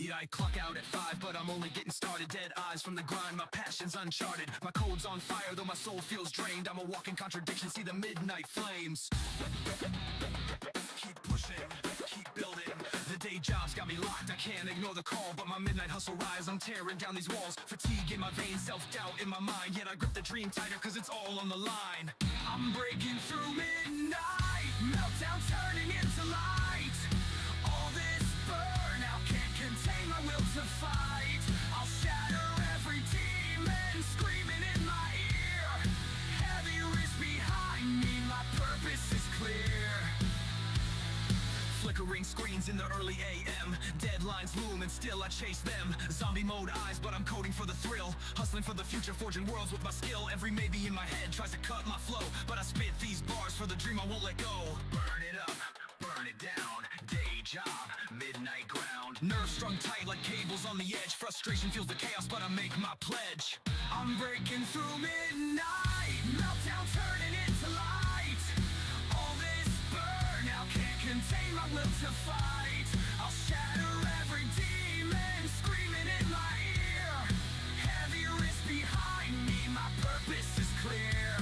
beat, I clock out at 5, but I'm only getting started. Dead eyes from the grind, my passion's uncharted. My code's on fire, though my soul feels drained. I'm a walking contradiction, see the midnight flames. Keep pushing, keep building. The day job's got me locked, I can't ignore the call, but my midnight hustle rise, I'm tearing down these walls. Fatigue in my veins, self-doubt in my mind, yet I grip the dream tighter cause it's all on the line. I'm breaking through midnight, meltdown turning into light. All this burnout can't contain my will to fight. I'll shatter every demon screaming in my ear. Heavy wrist behind me, my purpose is clear. Flickering screens in the early AM. Deadlines loom and still I chase them. Zombie mode eyes, but I'm coding for the thrill. Hustling for the future, forging worlds with my skill. Every maybe in my head tries to cut my flow, but I spit these bars for the dream I won't let go. Burn it up, burn it down. Day job, midnight ground. Nerves strung tight like cables on the edge. Frustration fuels the chaos, but I make my pledge. I'm breaking through midnight, meltdown turning into light. All this burnout can't contain my will to fight. I'll shatter every demon screaming in my ear. Heavy wrist behind me, my purpose is clear.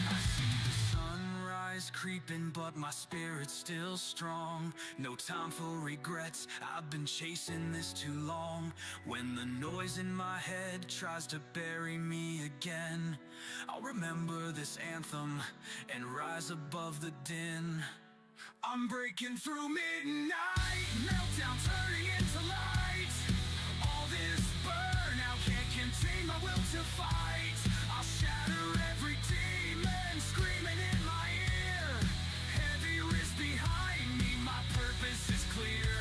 I see the sunrise creeping, but my spirit's still strong. No time for regrets, I've been chasing this too long. When the noise in my head tries to bury me again, I'll remember this anthem and rise above the din. I'm breaking through midnight, meltdown turning into light. All this burnout can't contain my will to fight. I'll shatter every demon screaming in my ear. Heavy wrist behind me, my purpose is clear.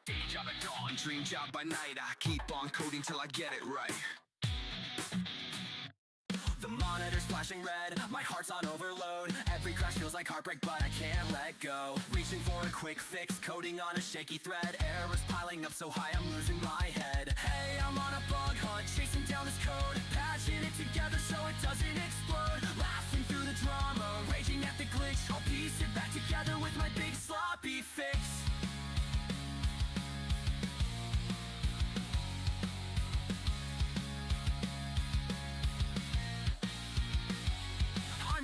Day job at dawn, dream job by night. I keep on coding till I get it right. The monitor's flashing red, my heart's on overload. Every crash feels like heartbreak, but I can't let go. Reaching for a quick fix, coding on a shaky thread. Errors piling up so high, I'm losing my head. Hey, I'm on a bug hunt, chasing down this code. Patching it together so it doesn't explode. Laughing through the drama, raging at the glitch. I'll piece it back together with my big sloppy fix.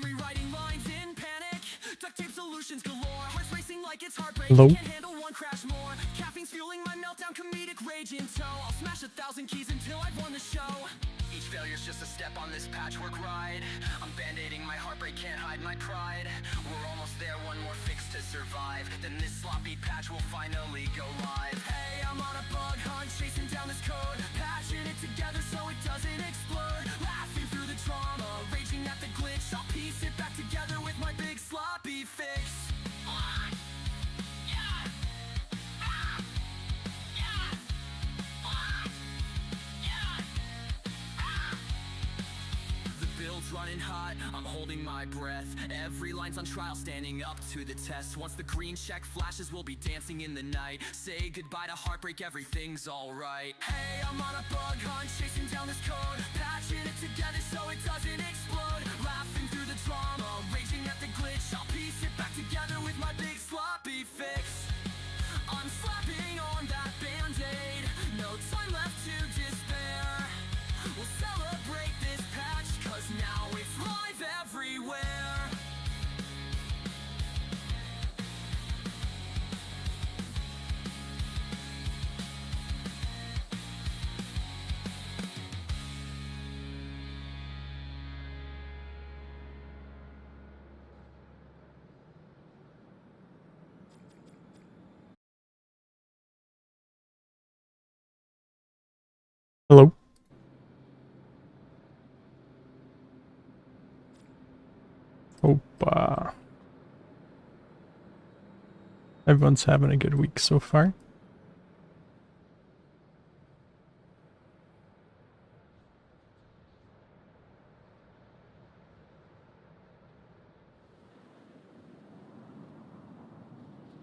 Rewriting lines in panic, duct tape solutions galore. Hearts racing like it's heartbreak. Hello? Can't handle one crash more. Caffeine's fueling my meltdown, comedic rage in tow. I'll smash 1,000 keys until I've won the show. Each failure's just a step on this patchwork ride. I'm band-aiding my heartbreak, can't hide my pride. We're almost there, one more fix to survive. Then this sloppy patch will finally go live. Hey, I'm on a bug hunt, chasing down this code. Patching it together so it doesn't explode. Laughing through the trauma, raging at the glitch. I'll piece it back together with my big sloppy fix. Running hot, I'm holding my breath. Every line's on trial, standing up to the test. Once the green check flashes, we'll be dancing in the night. Say goodbye to heartbreak, everything's alright. Hey, I'm on a bug hunt, chasing down this code. Patching it together so it doesn't explode. Laughing through the drama, raging at the glitch. I'll piece it back together with my big sloppy fix. I'm slapping on that band-aid, no time left to despair. We'll celebrate this patch, cause now it's live everywhere. Hello? Hope everyone's having a good week so far.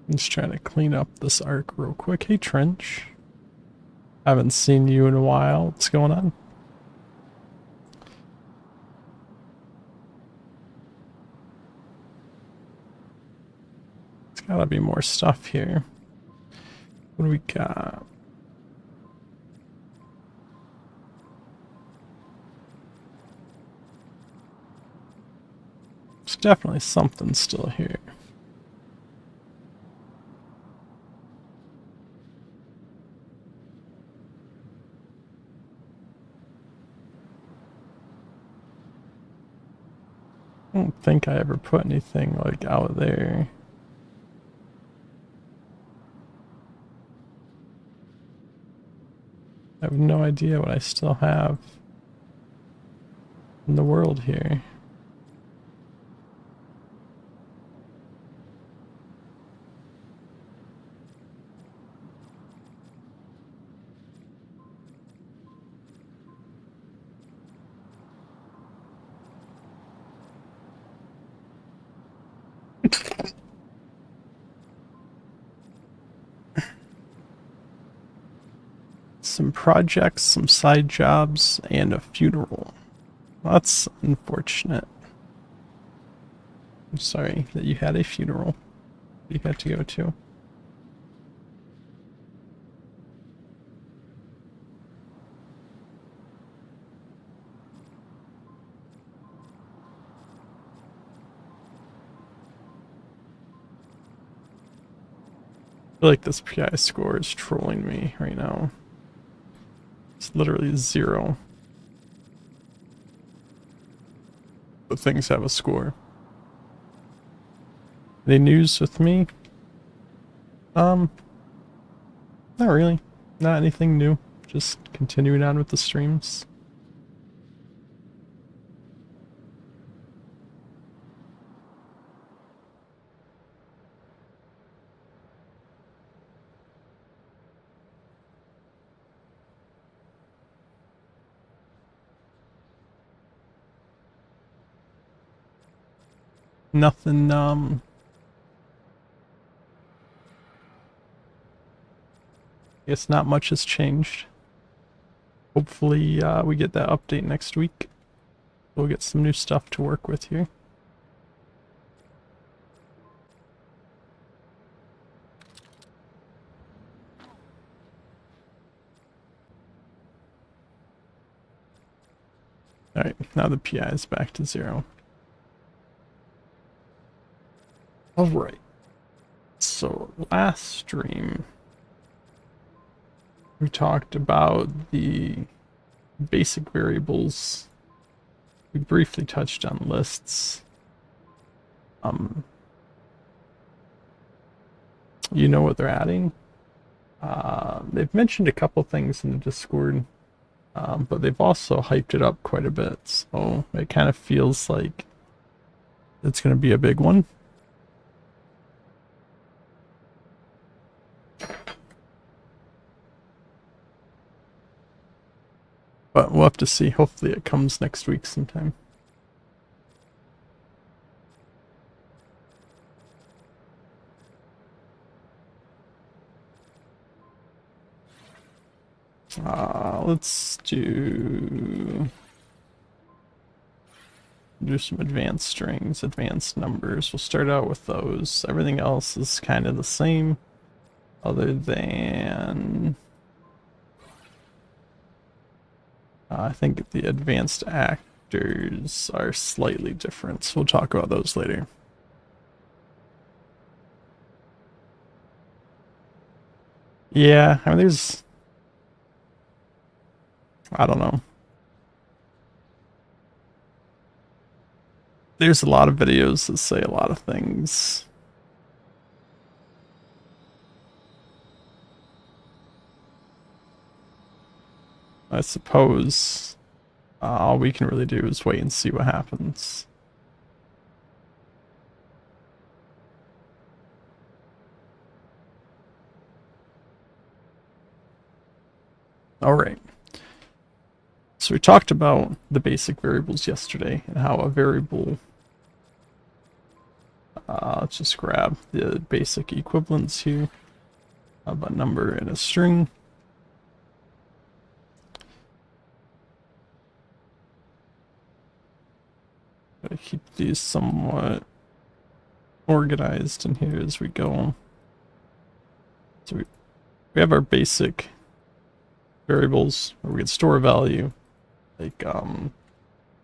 I'm just trying to clean up this arc real quick. Hey, Trench. Haven't seen you in a while. What's going on? There's gotta be more stuff here. What do we got? There's definitely something still here. I don't think I ever put anything like out there. I have no idea what I still have in the world here. Some projects, some side jobs, and a funeral. That's unfortunate. I'm sorry that you had a funeral you had to go to. I feel like this PI score is trolling me right now. It's literally 0. But things have a score. Any news with me? Not really. Not anything new. Just continuing on with the streams. Nothing, I guess not much has changed. Hopefully, we get that update next week. We'll get some new stuff to work with here. Alright, now the PI is back to 0. Alright. So, last stream, we talked about the basic variables. We briefly touched on lists. You know what they're adding? They've mentioned a couple things in the Discord, but they've also hyped it up quite a bit, so it kind of feels like it's going to be a big one. But we'll have to see. Hopefully it comes next week sometime. Let's do some advanced strings, advanced numbers. We'll start out with those. Everything else is kind of the same, other than I think the advanced actors are slightly different, so we'll talk about those later. Yeah, I mean, I don't know. There's a lot of videos that say a lot of things. I suppose all we can really do is wait and see what happens. All right. So we talked about the basic variables yesterday and how a variable, let's just grab the basic equivalents here of a number and a string. these somewhat organized in here as we go. So we have our basic variables where we can store a value, like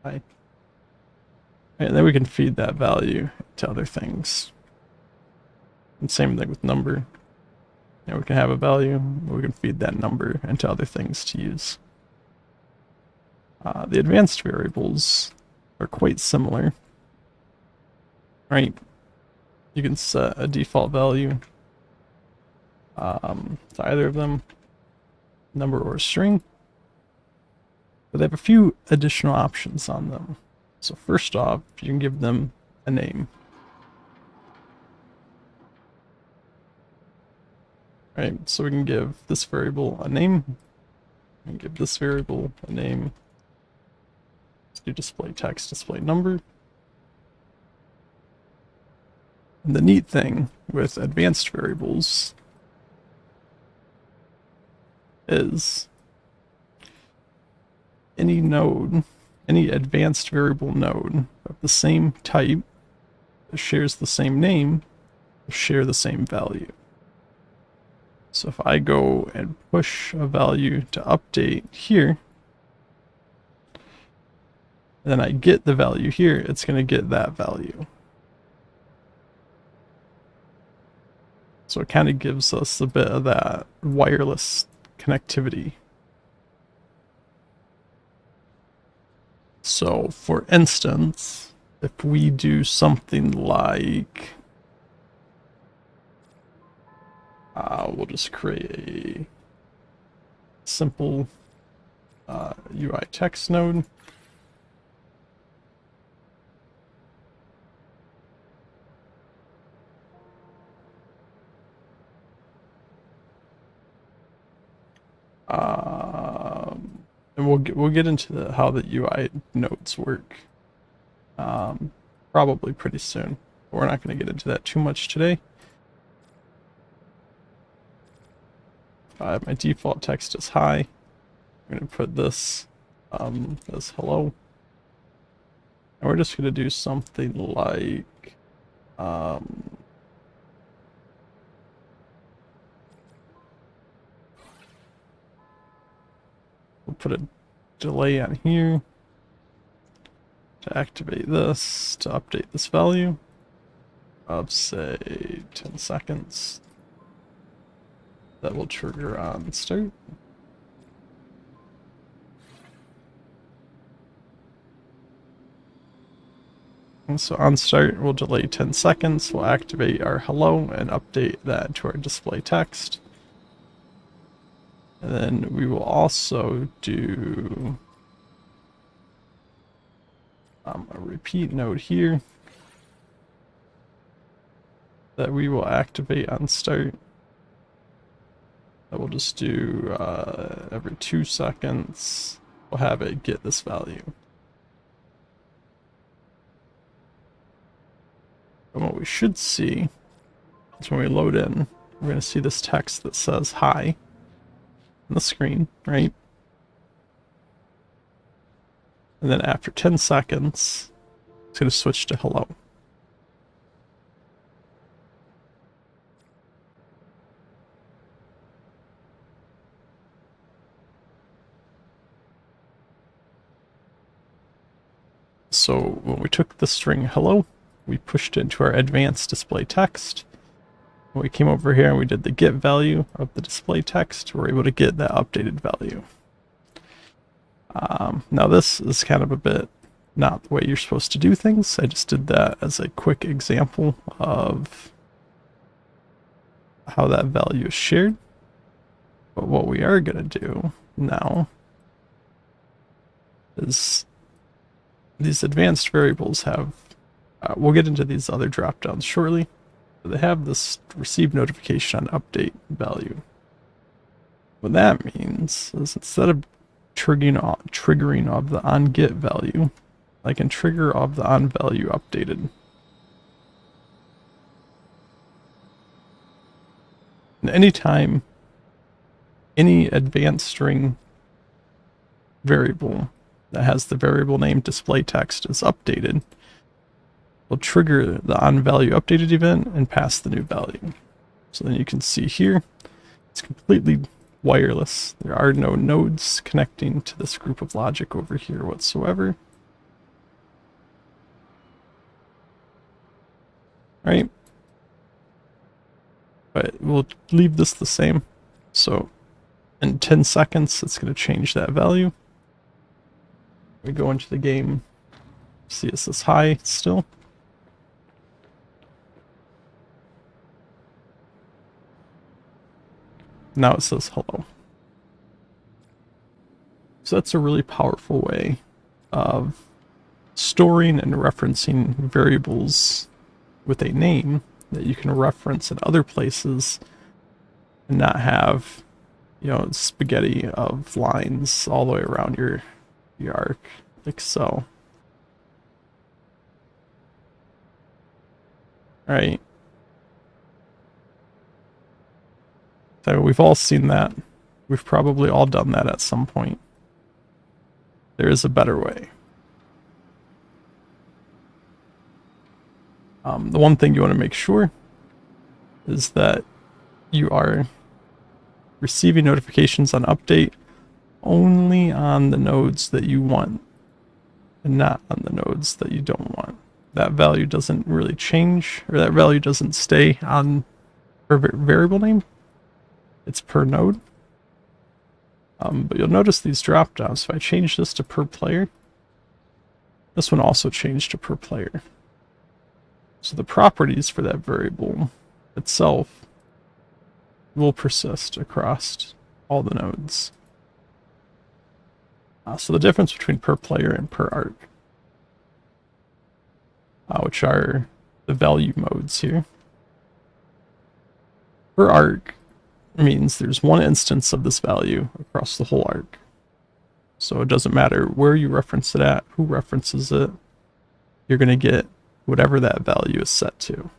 and then we can feed that value to other things. And same thing with number. You know, we can have a value, we can feed that number into other things to use. The advanced variables are quite similar, right? You can set a default value to either of them, number or string, but they have a few additional options on them. So first off, you can give them a name. Right, so we can give this variable a name, and give this variable a name. Let's do display text, display number. And the neat thing with advanced variables is any node, any advanced variable node of the same type that shares the same name will share the same value. So if I go and push a value to update here, and then I get the value here, it's going to get that value. So it kind of gives us a bit of that wireless connectivity. So for instance, if we do something like, we'll just create a simple UI text node. And we'll get into how the UI nodes work probably pretty soon. We're not going to get into that too much today. My default text is hi. I'm going to put this as hello. And we're just going to do something like we'll put a delay on here to activate this, to update this value of, say, 10 seconds. That will trigger on start. And so on start, we'll delay 10 seconds, we'll activate our hello and update that to our display text. And then we will also do a repeat node here that we will activate on start. That we'll just do every 2 seconds, we'll have it get this value. And what we should see is when we load in, we're going to see this text that says hi on the screen, right? And then after 10 seconds, it's going to switch to hello. So when we took the string hello, we pushed it into our advanced display text. When we came over here and we did the get value of the display text, we're able to get that updated value. Now this is kind of a bit not the way you're supposed to do things. I just did that as a quick example of how that value is shared. But what we are going to do now is these advanced variables have, we'll get into these other drop downs shortly, but they have this receive notification on update value. What that means is instead of triggering of the on get value, I can trigger of the on value updated. And anytime any advanced string variable that has the variable name display text is updated, will trigger the onValueUpdated event and pass the new value. So then you can see here, it's completely wireless. There are no nodes connecting to this group of logic over here whatsoever. Right? But we'll leave this the same. So in 10 seconds, it's going to change that value. We go into the game, see it says hi still. Now it says hello. So that's a really powerful way of storing and referencing variables with a name that you can reference in other places and not have, you know, spaghetti of lines all the way around your arc, like so. All right. So we've all seen that. We've probably all done that at some point. There is a better way. The one thing you want to make sure is that you are receiving notifications on update only on the nodes that you want and not on the nodes that you don't want. That value doesn't really change, or that value doesn't stay on per variable name. It's per node. But you'll notice these drop downs. So if I change this to per player, this one also changed to per player. So the properties for that variable itself will persist across all the nodes. So the difference between per player and per arc, which are the value modes here. Per arc means there's one instance of this value across the whole arc. So it doesn't matter where you reference it at, who references it, you're going to get whatever that value is set to.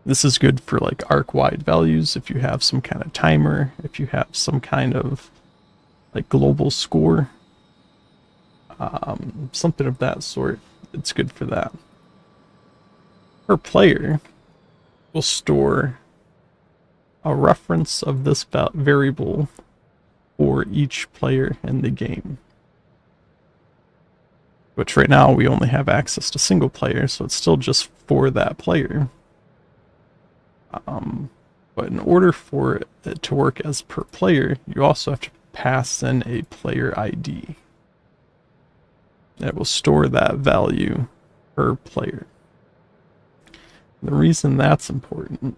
This is good for like arc-wide values if you have some kind of timer, if you have some kind of like global score, something of that sort. It's good for that. Per player, will store a reference of this variable for each player in the game. Which right now we only have access to single player, so it's still just for that player. But in order for it to work as per player, you also have to pass in a player ID. It will store that value per player. The reason that's important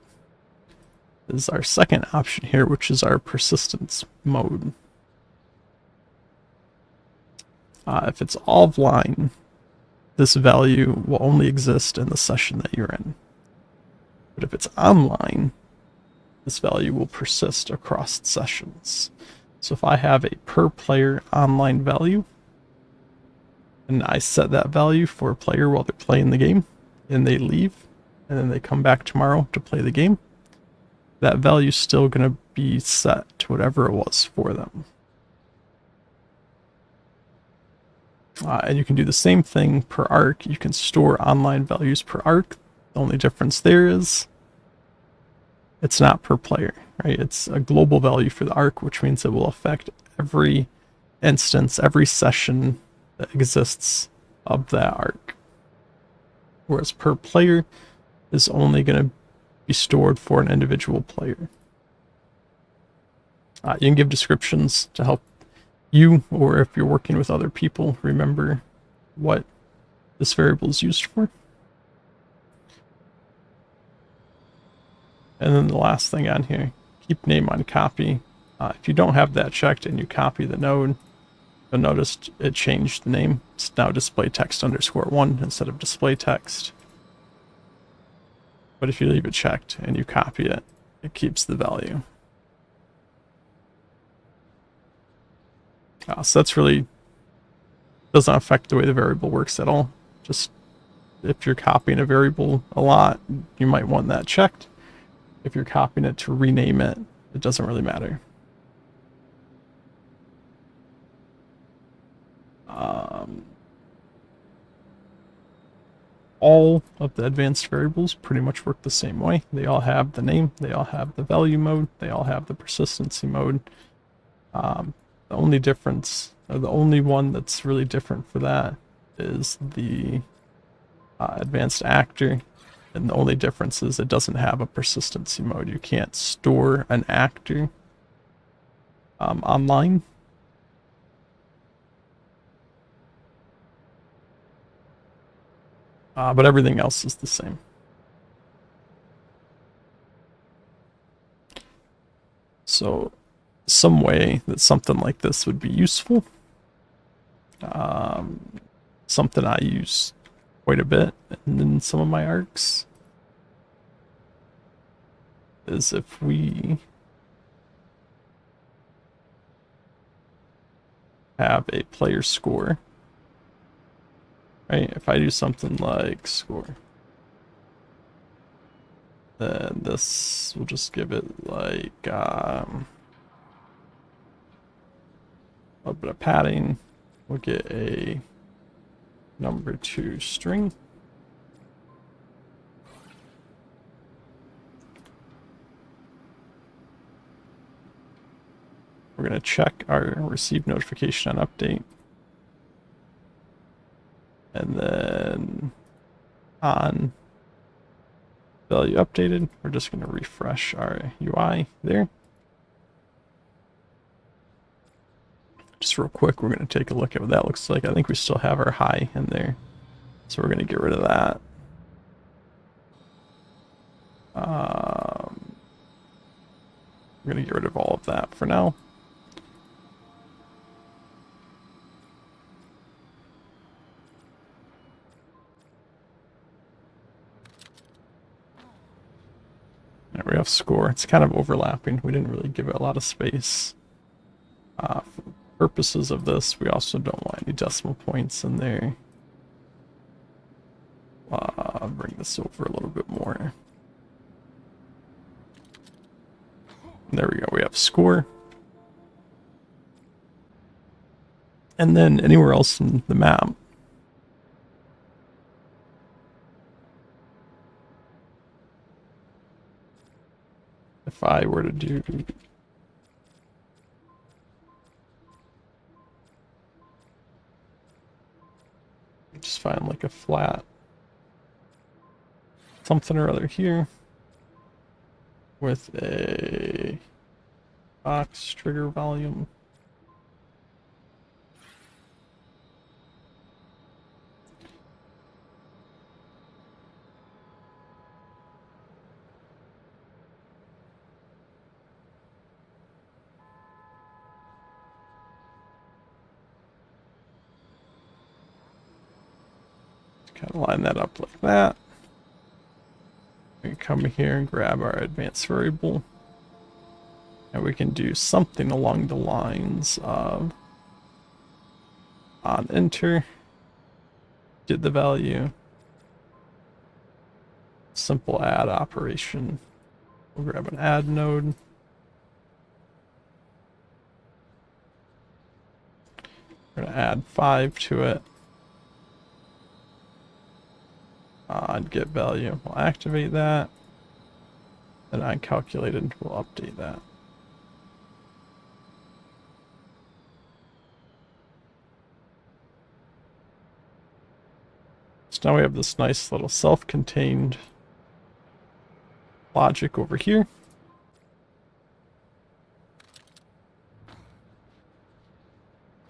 is our second option here, which is our persistence mode. If it's offline, this value will only exist in the session that you're in. But if it's online, this value will persist across sessions. So if I have a per player online value, and I set that value for a player while they're playing the game, and they leave, and then they come back tomorrow to play the game, that value is still going to be set to whatever it was for them. And you can do the same thing per arc. You can store online values per arc. The only difference there is it's not per player, right? It's a global value for the arc, which means it will affect every instance, every session that exists of that arc. Whereas per player is only going to be stored for an individual player. You can give descriptions to help you, or if you're working with other people, remember what this variable is used for. And then the last thing on here, keep name on copy. If you don't have that checked and you copy the node, you'll notice it changed the name. It's now display text _1 instead of display text. But if you leave it checked and you copy it, it keeps the value. So that's really doesn't affect the way the variable works at all. Just if you're copying a variable a lot, you might want that checked. If you're copying it to rename it, it doesn't really matter. All of the advanced variables pretty much work the same way. They all have the name, they all have the value mode, they all have the persistency mode. The only difference, or the only one that's really different for that, is the advanced actor. And the only difference is it doesn't have a persistency mode. You can't store an actor online. But everything else is the same. So some way that something like this would be useful. Something I use quite a bit in some of my arcs is if we have a player score, right? If I do something like score, then this will just give it like a bit of padding. We'll get a number 2 string. We're going to check our receive notification on update. And then on value updated, we're just going to refresh our UI there. Just real quick, we're going to take a look at what that looks like. I think we still have our high in there, so we're going to get rid of that. We're going to get rid of all of that for now. There we have score. It's kind of overlapping. We didn't really give it a lot of space. For purposes of this, we also don't want any decimal points in there. Bring this over a little bit more. There we go, we have score. And then anywhere else in the map, if I were to do just find like a flat something or other here with a box trigger volume. Kind of line that up like that. We can come here and grab our advanced variable, and we can do something along the lines of on enter, get the value, simple add operation. We'll grab an add node. We're going to add 5 to it. On get value, we'll activate that. Then on calculated, we'll update that. So now we have this nice little self-contained logic over here.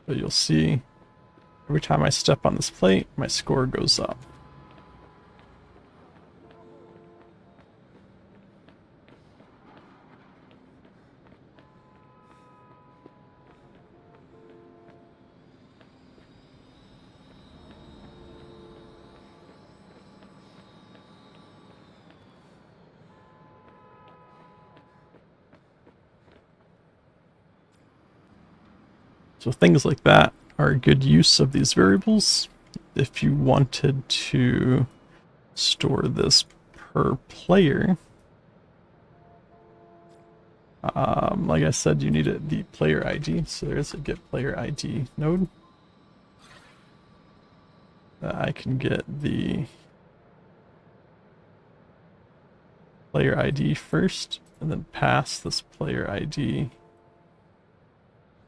But you'll see every time I step on this plate, my score goes up. So things like that are a good use of these variables. If you wanted to store this per player, like I said, you need the player ID. So there's a get player ID node. that I can get the player ID first, and then pass this player ID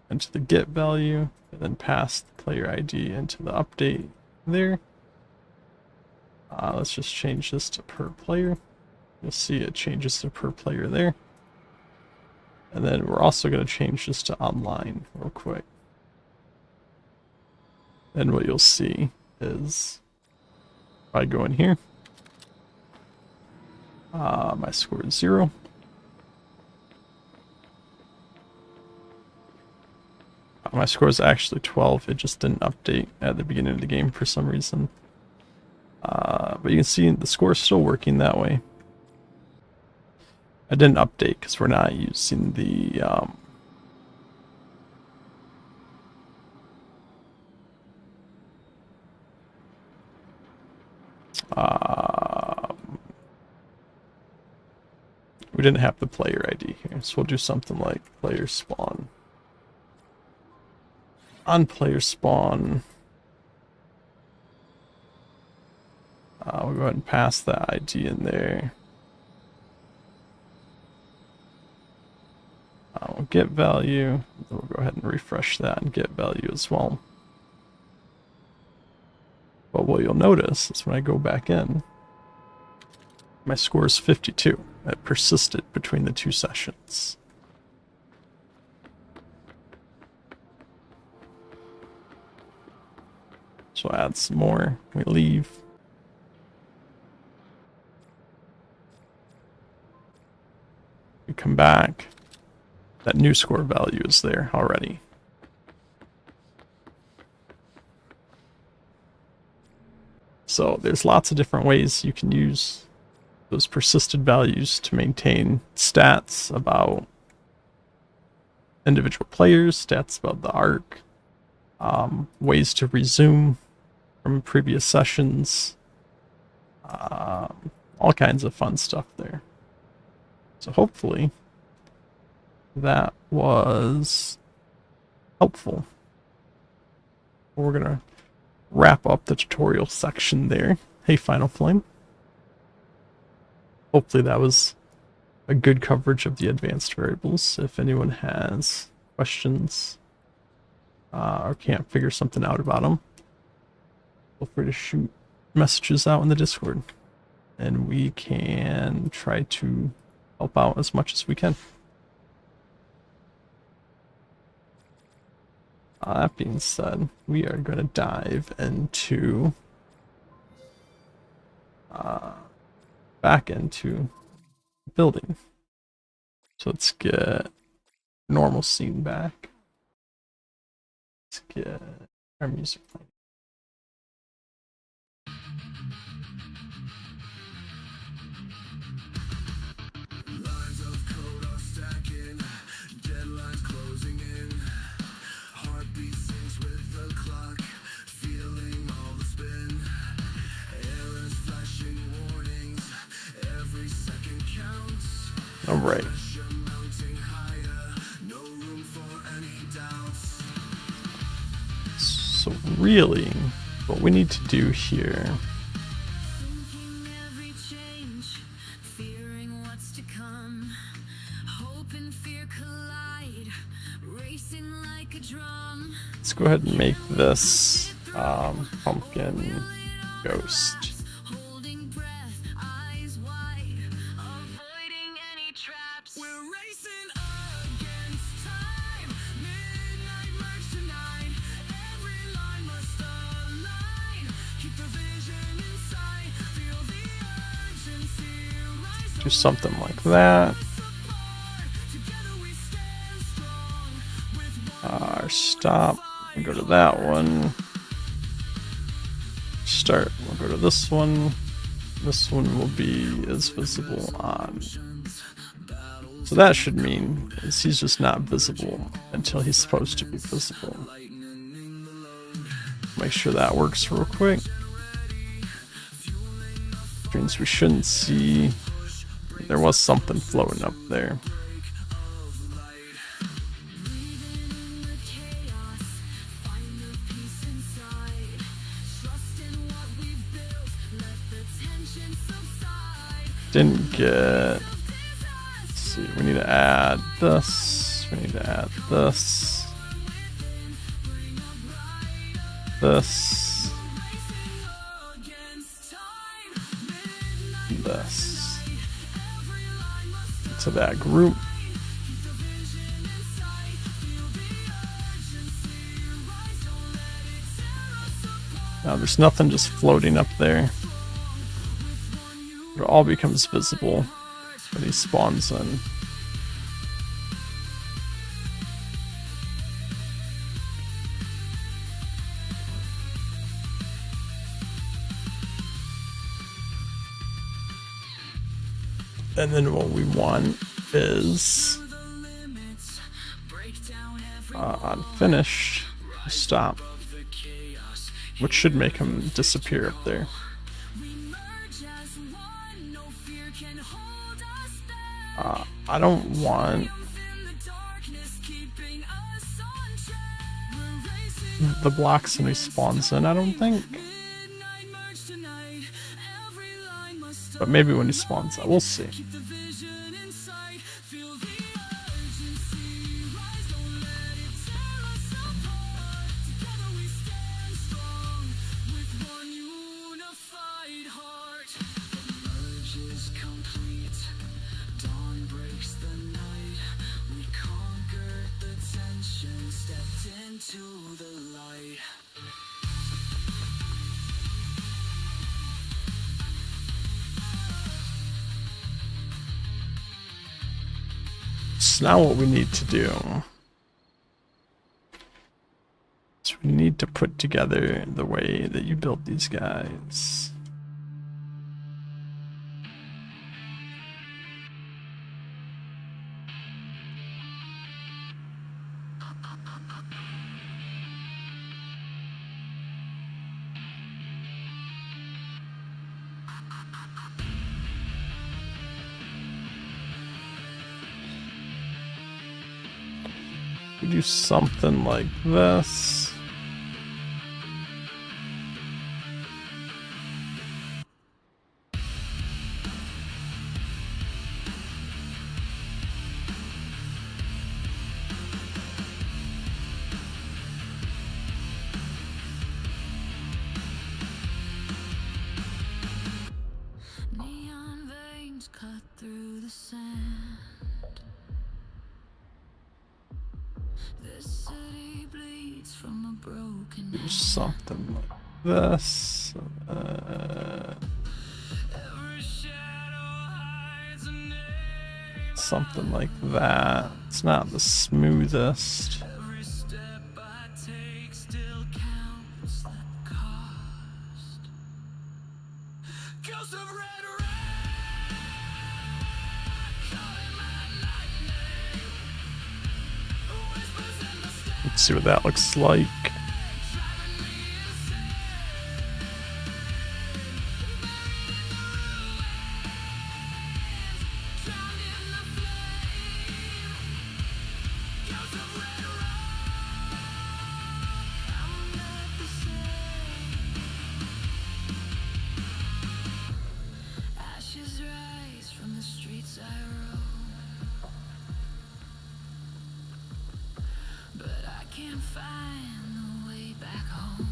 into the get value, and then pass the player ID into the update there. Let's just change this to per player. You'll see it changes to per player there. And then we're also going to change this to online real quick. Then what you'll see is if I go in here, my score is 0. My score is actually 12. It just didn't update at the beginning of the game for some reason. But you can see the score is still working that way. I didn't update because we're not using the we didn't have the player ID here, so we'll do something like player spawn. On player spawn, we'll go ahead and pass that ID in there. We'll get value, then we'll go ahead and refresh that and get value as well. But what you'll notice is when I go back in, my score is 52. It persisted between the 2 sessions. So I'll add some more. We leave. We come back. That new score value is there already. So there's lots of different ways you can use those persisted values to maintain stats about individual players, stats about the arc, ways to resume from previous sessions, all kinds of fun stuff there. So hopefully that was helpful. We're gonna wrap up the tutorial section there. Hey, Final Flame. Hopefully that was a good coverage of the advanced variables. If anyone has questions or can't figure something out about them, feel free to shoot messages out in the Discord, and we can try to help out as much as we can. That being said, we are going to dive into back into building. So let's get normal scene back. Let's get our music playing. Lines of code are stacking, deadlines closing in. Heartbeat syncs with the clock, feeling all the spin. Errors flashing warnings, every second counts. All right. Pressure mounting higher, no room for any doubts. So really, what we need to do here Thinking every change, fearing what's to come. Hope and fear collide, racing like a drum. let's go ahead and make this pumpkin ghost. Holding breath, eyes wide, avoiding any traps. We're racing against time, midnight merge tonight. Every line must align, keep the vision in sight. Feel the urgency rise. Do something like that. Together we stand strong. With Stop. We'll go to that one. Start. We'll go to this one. This one will be as visible on. So that should mean is he's just not visible until he's supposed to be visible. Make sure that works real quick. Means we shouldn't see. There was something floating up there. Chaos, find the peace inside. Trust in didn't get. Let's see, we need to add this. We need to add this. This. This. To that group. Now there's nothing just floating up there. It all becomes visible when he spawns in. And then what we want is on finish, stop, which should make him disappear up there. I don't want the blocks when he spawns in, I don't think. But maybe when he spawns out, we'll see. So now what we need to do is we need to put together the way that you build these guys. We do something like this. Neon veins cut through the sand. This city bleeds from a broken Do something like this. Something like that. It's not the smoothest. Every step I take still counts the cost. Ghost of red rock, calling my name. Whispers in the stars, Let's see what that looks like. driving me insane. Drowned in the flame. Ghost of red rock, I'm not the same. Ashes rise from the streets I roam, but I can't find the way back home.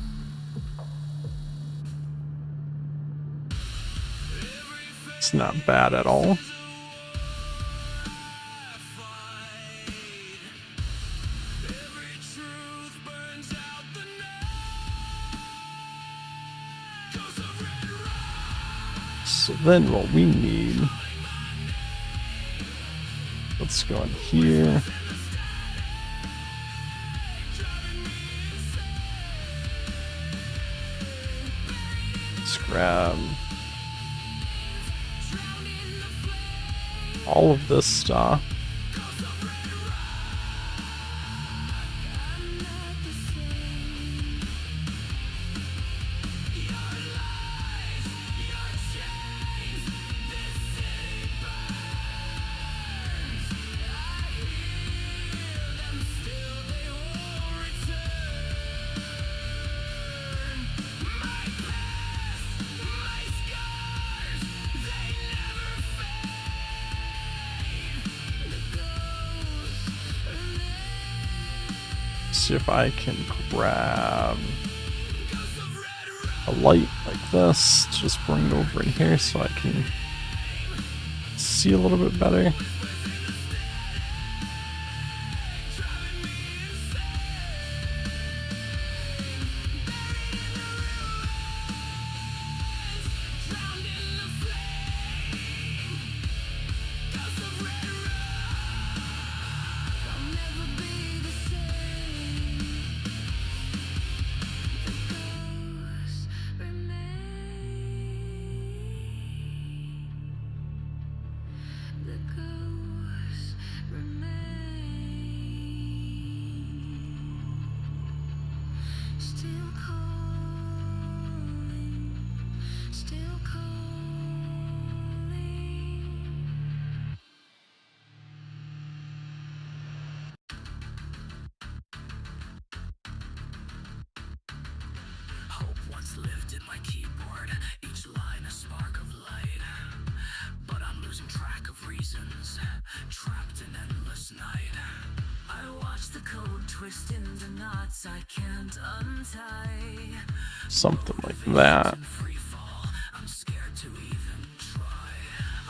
It's not bad at all. Every truth burns out the night. Ghost of red rock, So then what we need, let's go in here. Let's grab all of this stuff. see if I can grab a light like this. Just bring it over in here so I can see a little bit better. Hope once lived in my keyboard, each line a spark of light. But I'm losing track of reasons, trapped in endless night. I watch the code twist into knots I can't untie. Something like that. Free fall, I'm scared to even try.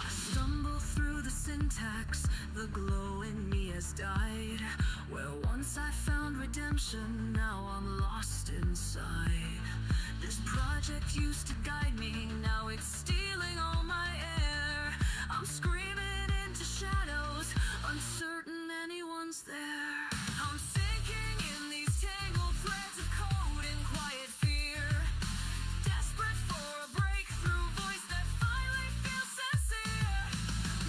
I stumble through the syntax, the glow in me has died. Where once I found redemption, now I'm lost inside. This project used to guide me, now it's stealing all my air. I'm screaming into shadows, uncertain anyone's there. I'm sinking in these tangled threads of code and quiet fear. Desperate for a breakthrough voice that finally feels sincere.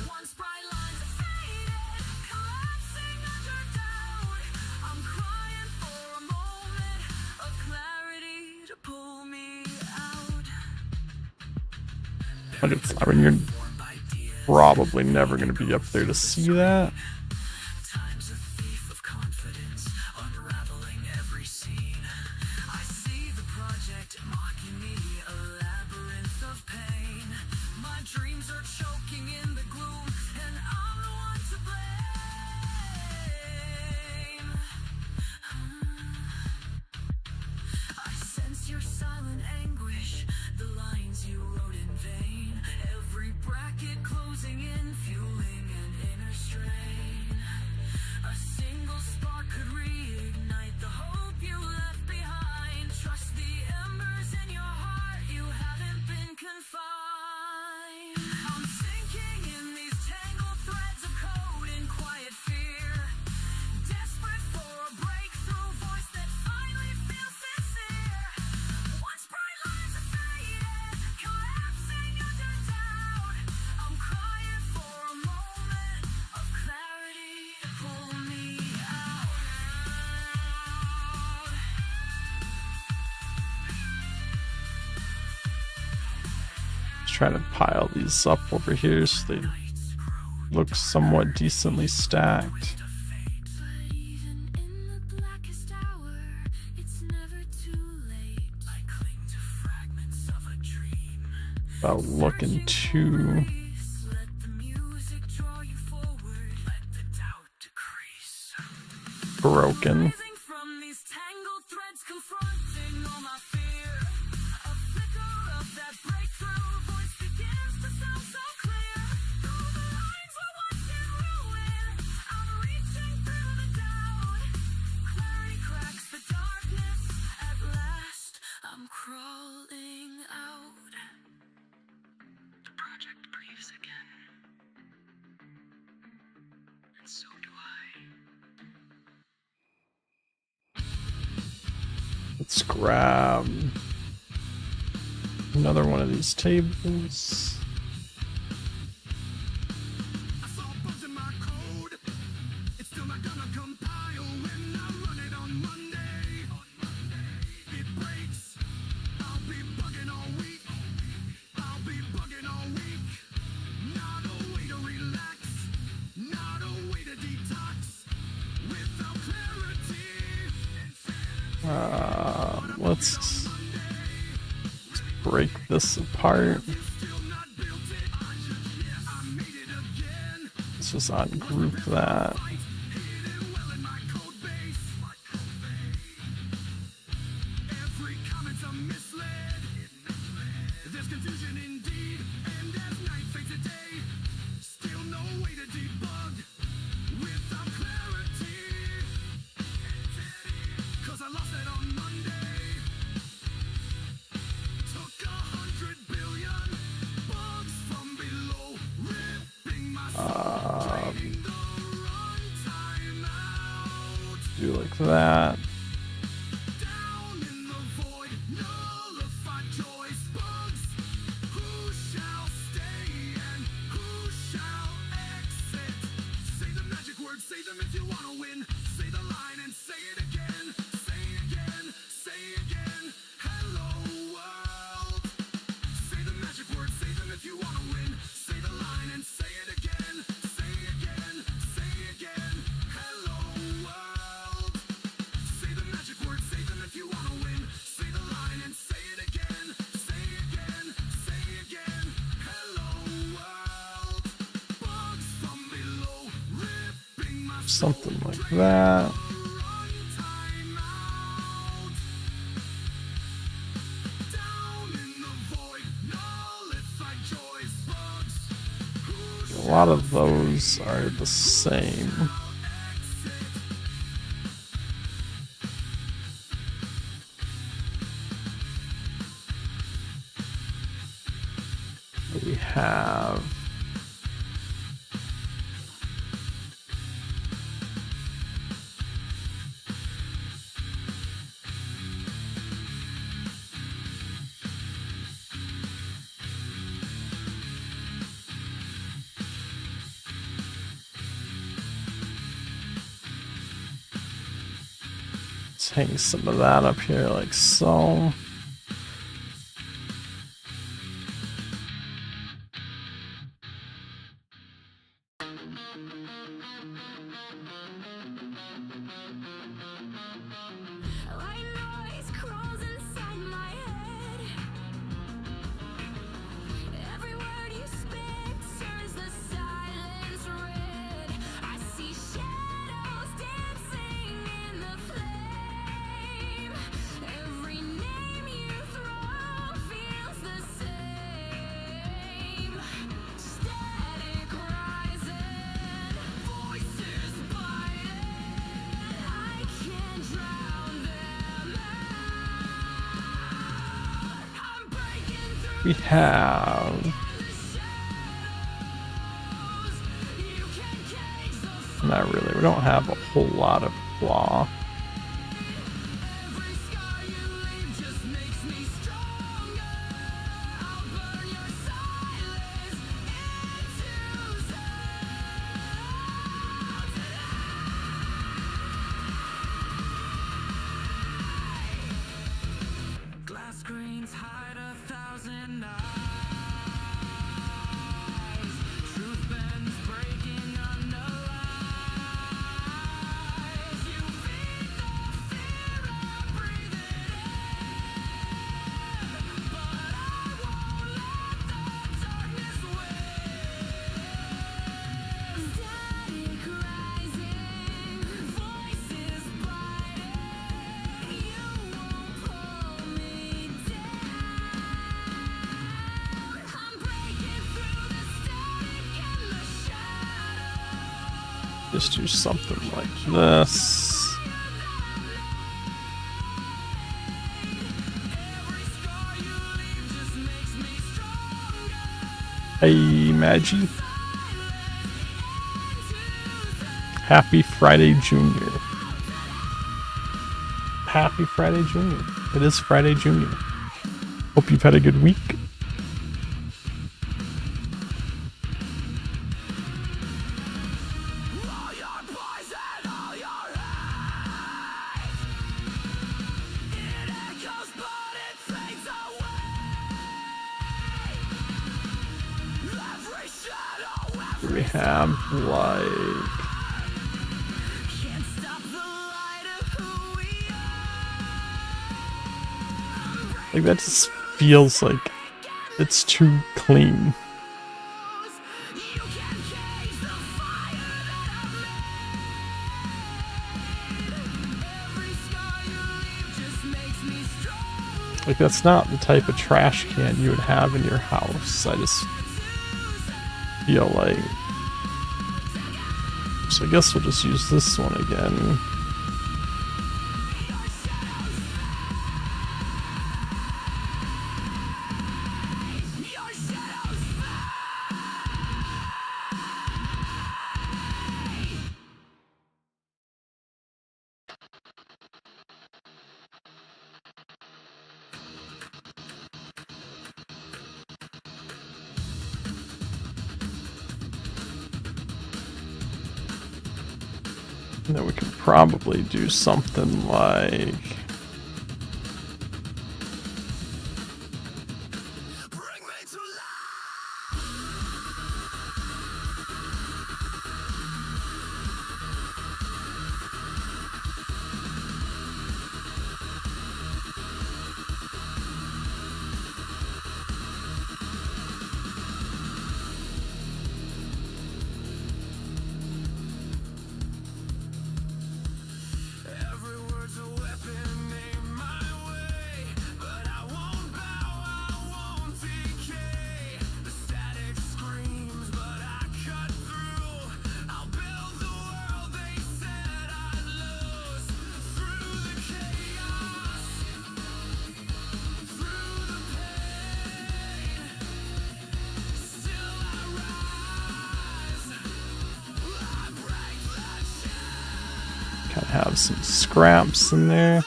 Once bright lines are faded, collapsing under doubt. I'm crying for a moment of clarity to pull me out. But it's, I mean, you're probably never going to be up there to see that. Time's a thief of confidence, unraveling every scene. I see the project mocking me, a labyrinth of pain. My dreams are choking in the gloom, and I'm the one to blame. I sense your silent anguish, the lines you wrote in vain. Every bracket closing in, fueling an inner strain. A single spark could reignite the hope you left behind. Trust the embers in your heart, you haven't been confined. I'm sinking in these tangled threads of code and quiet fear. Desperate for a breakthrough voice that finally feels sincere. Once bright lines are faded, collapsing under doubt. I'm crying for a moment of clarity to pull me out. Just trying to pile these up over here so they look somewhat decently stacked. But even in the blackest hour, it's never too late. I cling to fragments of a dream. Without looking too Let the music draw you forward. Let the doubt decrease. broken. Rising from these tangled threads, confronting all my fear. A flicker of that breakthrough voice begins to sound so clear. Through the lines we're watching ruin, I'm reaching through the doubt. Clarity cracks the darkness. At last, I'm crawling out. The project breathes again. And so do I. Let's grab another one of these tables. I saw bugs in my code. It's still not gonna compile when I run it on Monday. It breaks. I'll be bugging all week. I'll be bugging all week. Not a way to relax. Not a way to detox. Without clarity. Let's break this apart. Still not built it. I made it again. Let's just ungroup that. Hidden well in my code base. confusion indeed. And as night fades to day, still no way to debug without clarity. 'Cause I lost it on Monday. Took 100 billion bugs from below, ripping my soul, draining the runtime out. Do like that. Down in the void, nullified choice bugs. Who shall stay and who shall exit? Say the magic words, say them if you wanna win. Say the line and say it again. Say again, say again. Hello world. Say the magic words, say them if you wanna win. Say the line and say it again. Say again, say again. Hello world. Say the magic words, say them if you wanna win. Say the line and say it again. Say again, say again. Hello world. Bugs from below, ripping my soul, Something like that. runtime out. Down in the void, nullified choice bugs. Who A lot of those are the same. We have let's hang some of that up here like so. White noise crawls inside my head. Every word you speak turns the silence red. I see shadows dancing in the flame. Every name you throw feels the same. Static rising, voices biting. I can't drown them out. I'm breaking through We have the shadows. You can cage the not really. We don't have a whole lot of claw. Every scar you leave just makes me stronger. I'll burn your silence into sound. Glass screens hide 1,000 eyes. Truth bends, breaking under lies. You feed the fear I breathe it in, but I won't let the darkness win. Static rising, voices biting. You won't pull me down. I'm breaking through the static and the shadows. Just do something like this. Every scar you leave just makes me stronger. Hey, Maggie. Happy Friday, Junior. Happy Friday, Junior. It is Friday, Junior. Hope you've had a good week. All your poison, all your hate. It echoes, but it fades away. Every shadow, Do we have like can't stop the light of who we are. that just feels like it's too clean. You can cage the fire that I've made. Every scar you leave just makes me strong. Like, that's not the type of trash can you would have in your house. I just feel like... So I guess we'll just use this one again. And then we could probably do something like... Kind of have some scraps in there.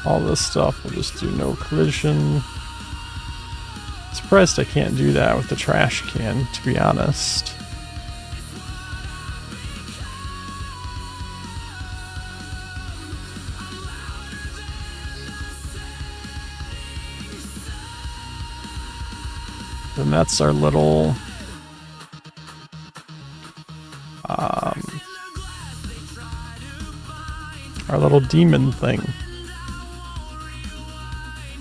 All this stuff will just do no collision. Surprised I can't do that with the trash can, to be honest. And that's our little demon thing.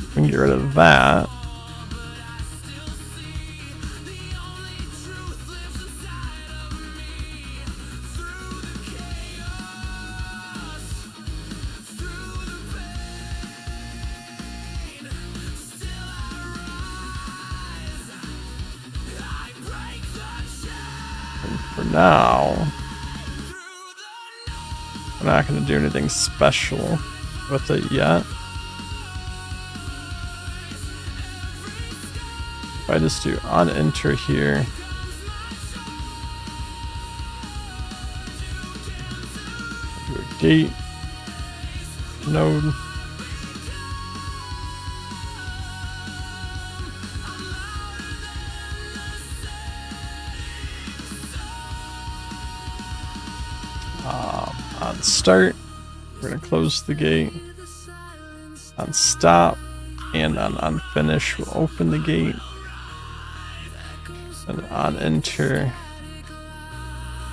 We can get rid of that. And for now, I'm not going to do anything special with it yet. If I just do on enter here, do a gate node. On start, we're going to close the gate. On stop and on unfinish, we'll open the gate. And on enter,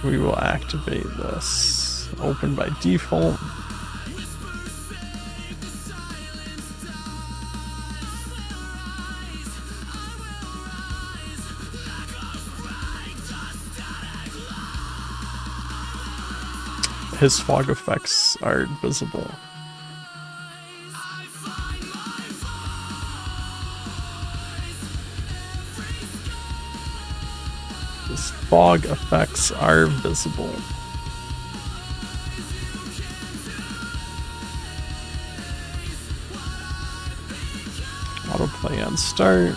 we will activate this. Open by default. His fog effects are visible. His fog effects are visible. Autoplay on start.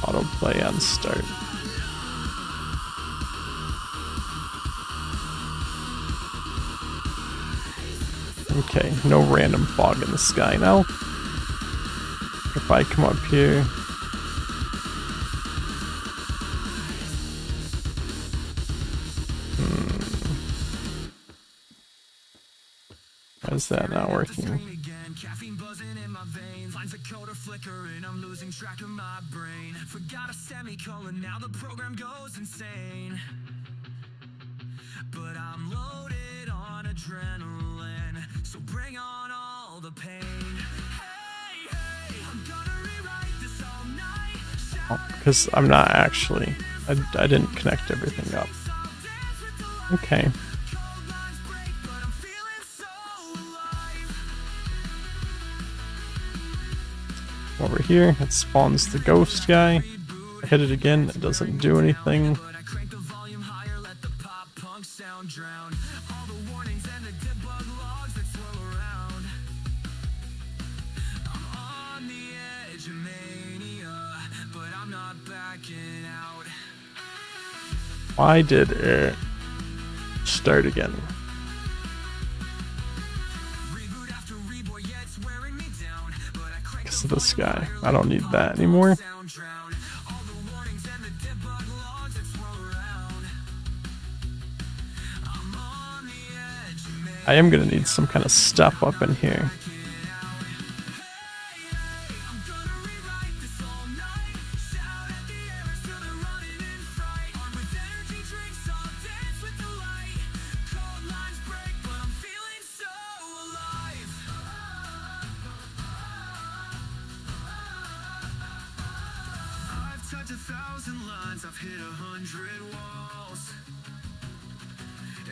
Autoplay on start. Okay, no random fog in the sky now. If I come up here, why is that not working? Caffeine buzzing in my veins, lines of code are flickering, I'm losing track of my brain. Forgot a semicolon, now the program goes insane. But I'm loaded on adrenaline, so bring on all the pain. Hey! Because I'm not actually. I didn't connect everything up. Okay. Over here, it spawns the ghost guy. I hit it again, it doesn't do anything. Why did it start again? Because of this guy. I don't need that anymore. I am gonna need some kind of step up in here. Touched 1,000 lines, I've hit 100 walls.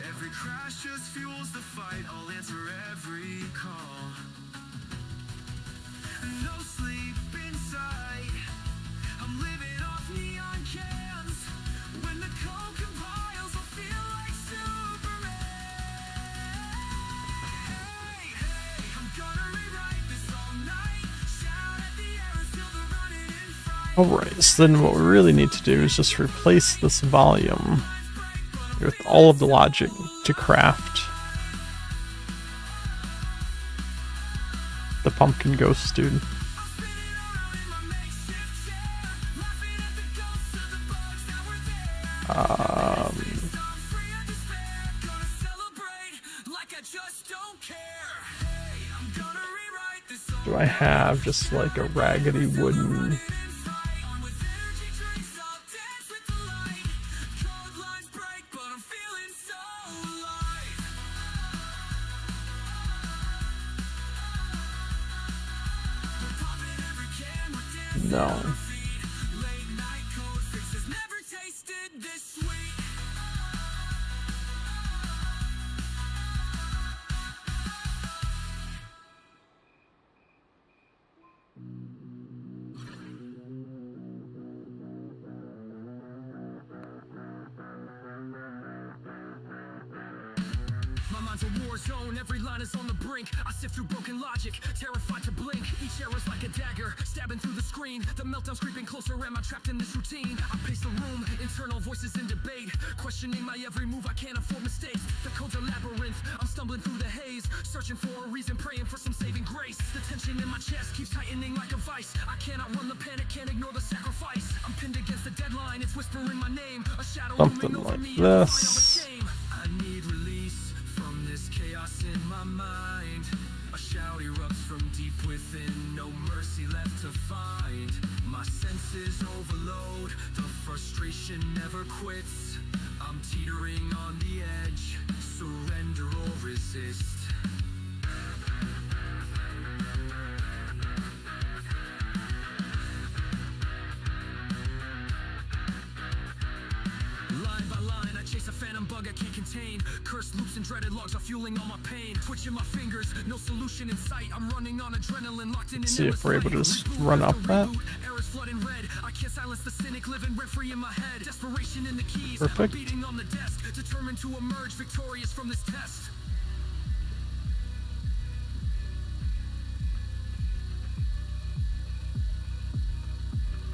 Every crash just fuels the fight, I'll answer every call. No sleep inside, I'm living off neon cans. When the cold compiles, I'll feel like Superman. Hey, hey, I'm gonna rewrite this all night. Shout at the errors till they're running in fright. Alright, so then what we really need to do is just replace this volume with all of the logic to craft the pumpkin ghost dude. Do I have just like a raggedy wooden... No. My mind's a war zone, every line is on the brink. I sift through broken logic, terrified to blink. Each error's like a dagger, stabbing through the screen. The meltdown's creeping closer, am I trapped in this routine? I pace the room, internal voices in debate. Questioning my every move, I can't afford mistakes. The code's a labyrinth, I'm stumbling through the haze. Searching for a reason, praying for some saving grace. The tension in my chest keeps tightening like a vice. I cannot run the panic, can't ignore the sacrifice. I'm pinned against the deadline, it's whispering my name. A shadow Something looming over like me, this. I need release from this chaos in my mind. A shout erupts from deep within, no mercy left to find. My senses overload, the frustration never quits. I'm teetering on the edge, surrender or resist. Line by line, I chase a phantom bug I can't contain. Cursed loops and dreaded logs are fueling all my pain. Twitching my fingers, no solution in sight. I'm running on adrenaline, locked in. See if we're able to just run up that. Errors flooding red. I can't silence the cynic living rent free in my head. Desperation in the keys. Perfect. Beating on the desk, determined to emerge victorious from this test.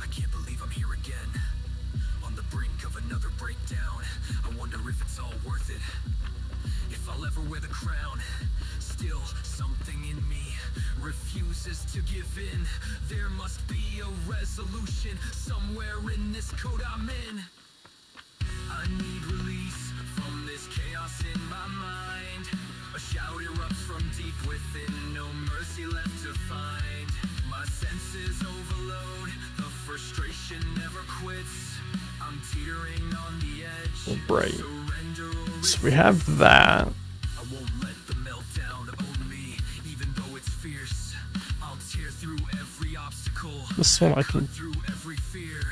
I can't believe I'm here again, on the brink of another breakdown. I wonder if it's all worth it, if I'll ever wear the crown. Still, something in me refuses to give in. There must be a resolution somewhere in this code I'm in. I need release from this chaos in my mind. A shout erupts from deep within, no mercy left to find. My senses overload, the frustration never quits. I'm teetering on the edge. Right. Surrender or So we have that. I won't let the meltdown own me, even though it's fierce. I'll tear through every obstacle. This one I can Through every fear.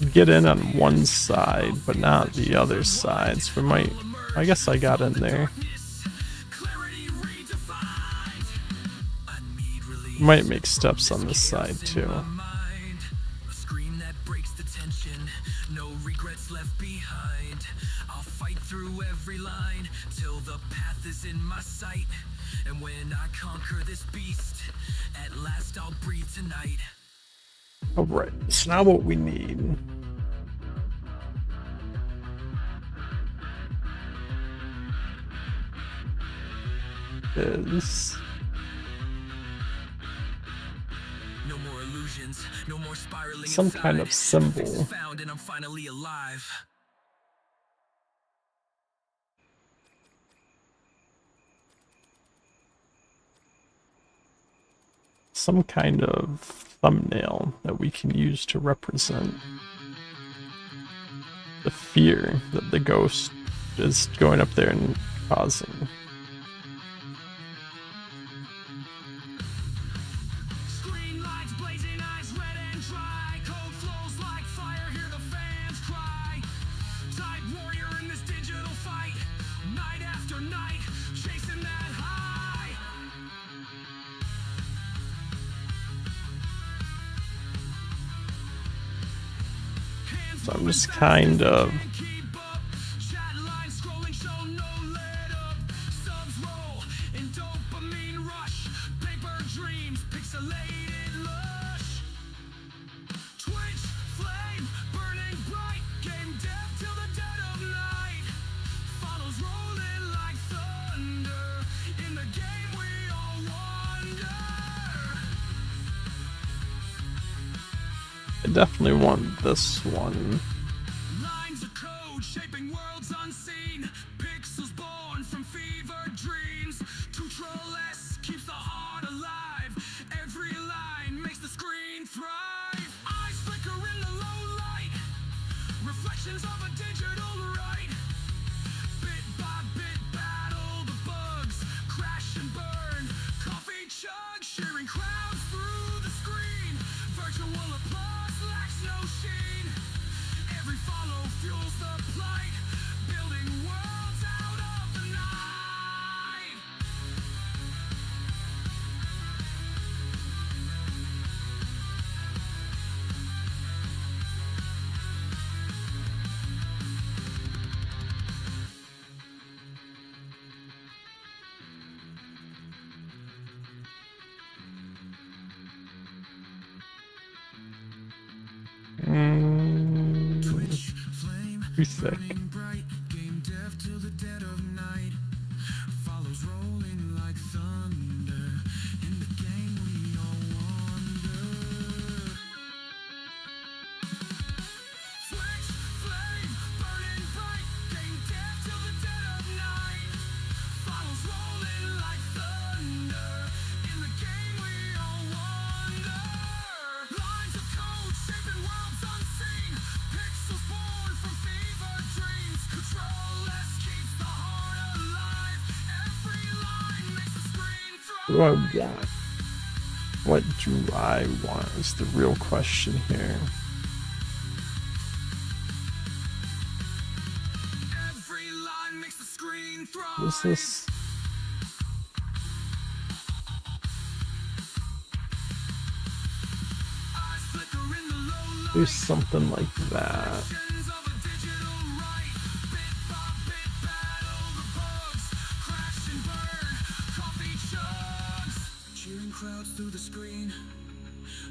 get in on one side, but not the other side. So we might. I guess I got in there. Might make steps on this side too. A scream that breaks the tension, no regrets left behind. I'll fight through every line till the path is in my sight. And when I conquer this beast, at last I'll breathe tonight. Alright, so now what we need is No more illusions, no more spiraling some kind of inside. symbol. Fix is found and I'm finally alive. Some kind of thumbnail that we can use to represent the fear that the ghost is going up there and causing. Screen lights, blazing eyes, red and dry. Code flows like fire, hear the fans cry. Type warrior in this digital fight. Night after night, chasing that high. So I'm just kind of Keep up, chat lines scrolling, show no let up. Subs roll in dopamine rush. Paper dreams, pixelated lush. Twitch flame burning bright. Game death till the dead of night. Follows rolling like thunder. In the game we all wander. I definitely want this one. Lines of code shaping worlds unseen. Pixels born from fever dreams. Tutorial-less keeps the heart alive. Every line makes the screen thrive. Eyes flicker in the low light. Reflections of a digital right. Bit by bit battle the bugs. Crash and burn. Coffee chug. Sharing crowds through the screen. Virtual applause lacks no sheen. Every follow fuels the plight. Building worlds out of the night. Twitch flame Too thick. burning bright. Game death till the dead of night. Follows rolling like thunder. In the game we all wander. Twitch flame burning bright. Game death till the dead of night. Follows rolling like thunder. In the game we all wander. Lines of code shaping worlds unseen. Pixels born from fever dreams. Control-less keeps the heart alive. Every line makes the screen What do I want? What do I want is the real question here. Every line makes the screen thrive. What is this? Eyes flicker in the low Do something like that. Visions of a digital right. Bit by bit battle the bugs. Crash and burn. Coffee chugs. Cheering crowds through the screen.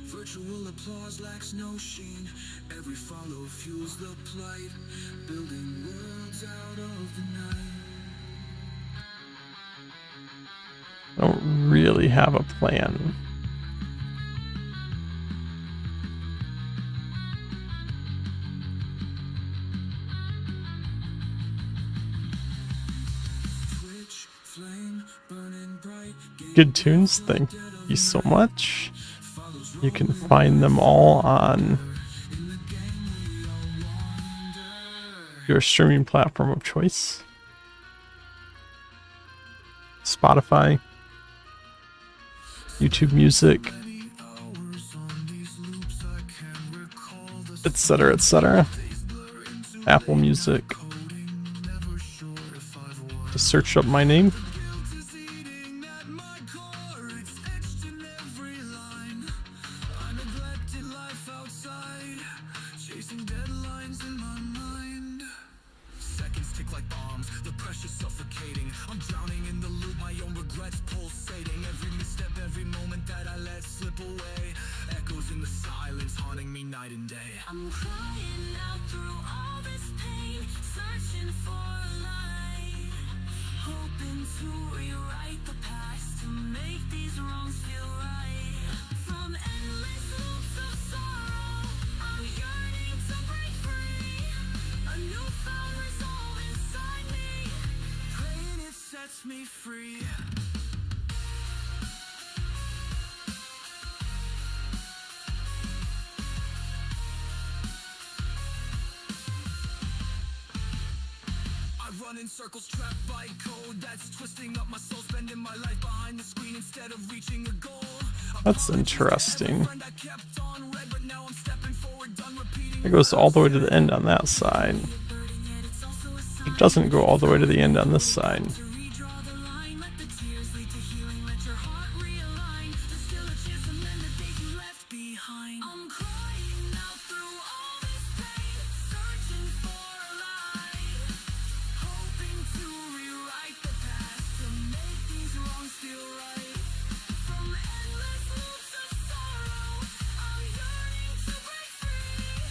Virtual applause lacks no sheen. Every follow fuels the plight. Building worlds out of the night. I don't really have a plan. Twitch flame burning bright. Good tunes, thank you so much. You can find them all on your streaming platform of choice. Spotify, YouTube Music, Hours on these loops, I can't recall the etc., etc. Apple Music. Just search up my name. Seconds tick like bombs, the pressure's suffocating. I'm drowning in the loop, my own regrets pulsating. Every misstep, every moment that I let slip away, echoes in the silence, haunting me night and day. I'm crying out through all this pain, searching for a light, hoping to rewrite the past, to make these wrongs feel right. From endless loops of sorrow, I'm yearning to break free. A newfound resolve inside me, Praying it sets me free. I run in circles, trapped by code that's twisting up my soul, spending my life behind the screen instead of reaching a goal. That's interesting. Friend I kept on red, but now I'm stepping forward, done repeating. It goes all the way to the end on that side. It doesn't go all the way to the end on this side. redraw the line, let the tears lead to healing, let your heart realign. There's still a chance to mend the days you left behind. I'm crying out through all this pain, searching for a light, hoping to rewrite the past, to make these wrongs feel right. From endless loops of sorrow, I'm yearning to break free.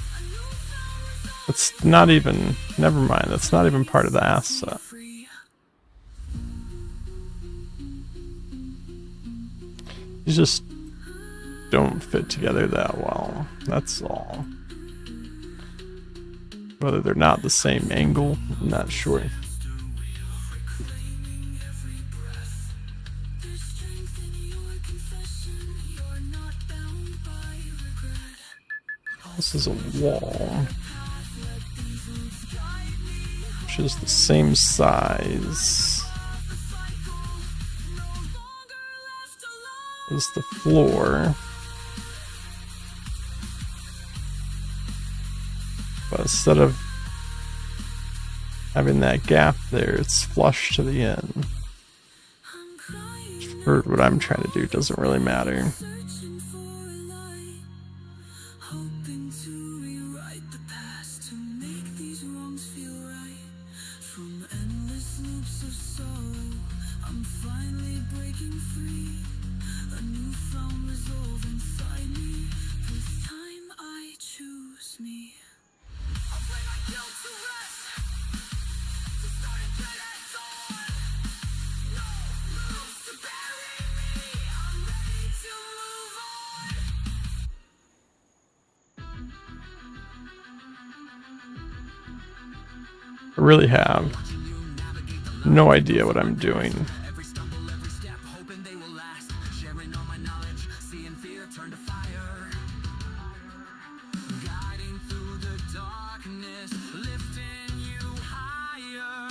A newfound resolve. It's not even, never mind, that's not even part of the asset. Free. These just don't fit together that well, that's all. Whether they're not the same angle, I'm not sure. Reclaiming every breath. There's strength in your confession. You're not bound by regret. This is a wall, which is the same size as the floor, but instead of having that gap there, it's flush to the end. I'm crying, For what I'm trying to do, doesn't really matter. searching for a light, hoping to rewrite the past, to make these wrongs feel right. From endless loops of sorrow, I'm finally breaking free. A newfound resolve inside me. This time I choose me. I'll lay my guilt to rest, to start again at dawn. No rules to bury me, I'm ready to move on. I really have no idea what I'm doing. Every stumble, every step, hoping they will last. Sharing all my knowledge, seeing fear turn to fire. Guiding through the darkness, lifting you higher.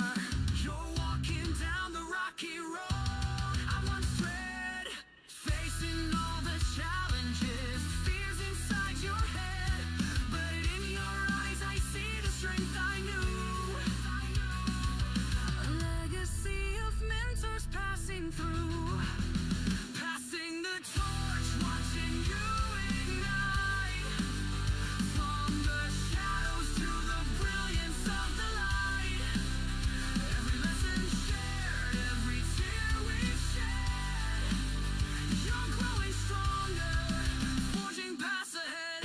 You're walking down the rocky road. I'm unafraid, facing all the challenges, fears inside your head. But in your eyes, I see the strength I knew. A legacy of mentors passing through. Passing the torch, watching you ignite. From the shadows to the brilliance of the light. Every lesson shared, every tear we've shed. You're growing stronger, forging paths ahead.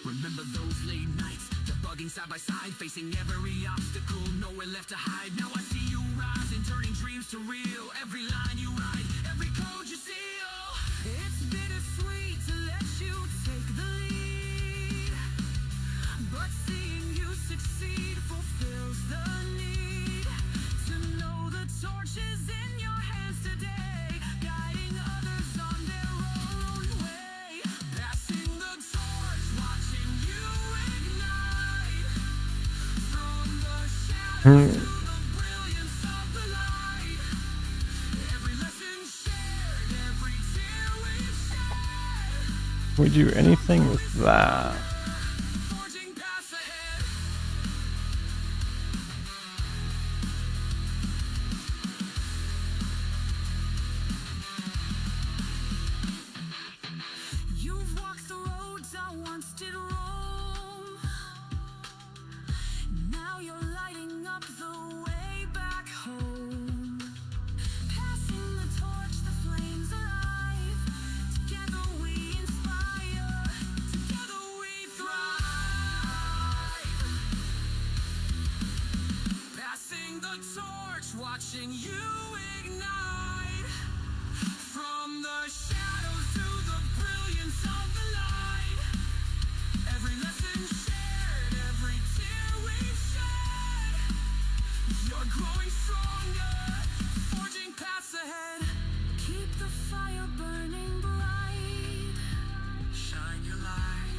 Remember those late nights, debugging side by side, facing every obstacle, nowhere left to hide. Now I see you rising, turning dreams to real. Every line you write, every code you seal. It's bittersweet to let you take the lead, but seeing you succeed fulfills the need. To know the torch is in your hands today, guiding others on their own way. Passing the torch, watching you ignite. From the shadows to the brilliance of the light. Every lesson shared, every tear we've shed. Can we do anything with that? Forging paths ahead. You've walked the roads I once did roam. Now you're lighting up the way back home. Passing the torch, the flames alive. Together we inspire. Together we thrive. Passing the torch, watching you ignite. From the shadows to the brilliance of the light. Every lesson shared, every tear we've shed. You're growing stronger, forging paths ahead. Keep the fire burning bright. Shine your light.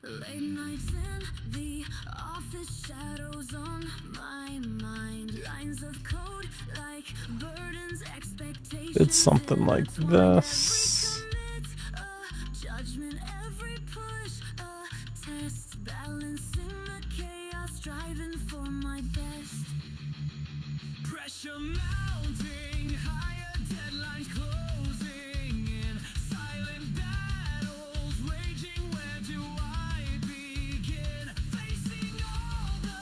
Late nights in the office, shadows on my mind. Lines of code like burdens, expectations. It's something like this. Judgment, every push, a test. Balancing the chaos, striving for my best. Pressure mounting, higher deadlines closing in. Silent battles raging, where do I begin? Facing all the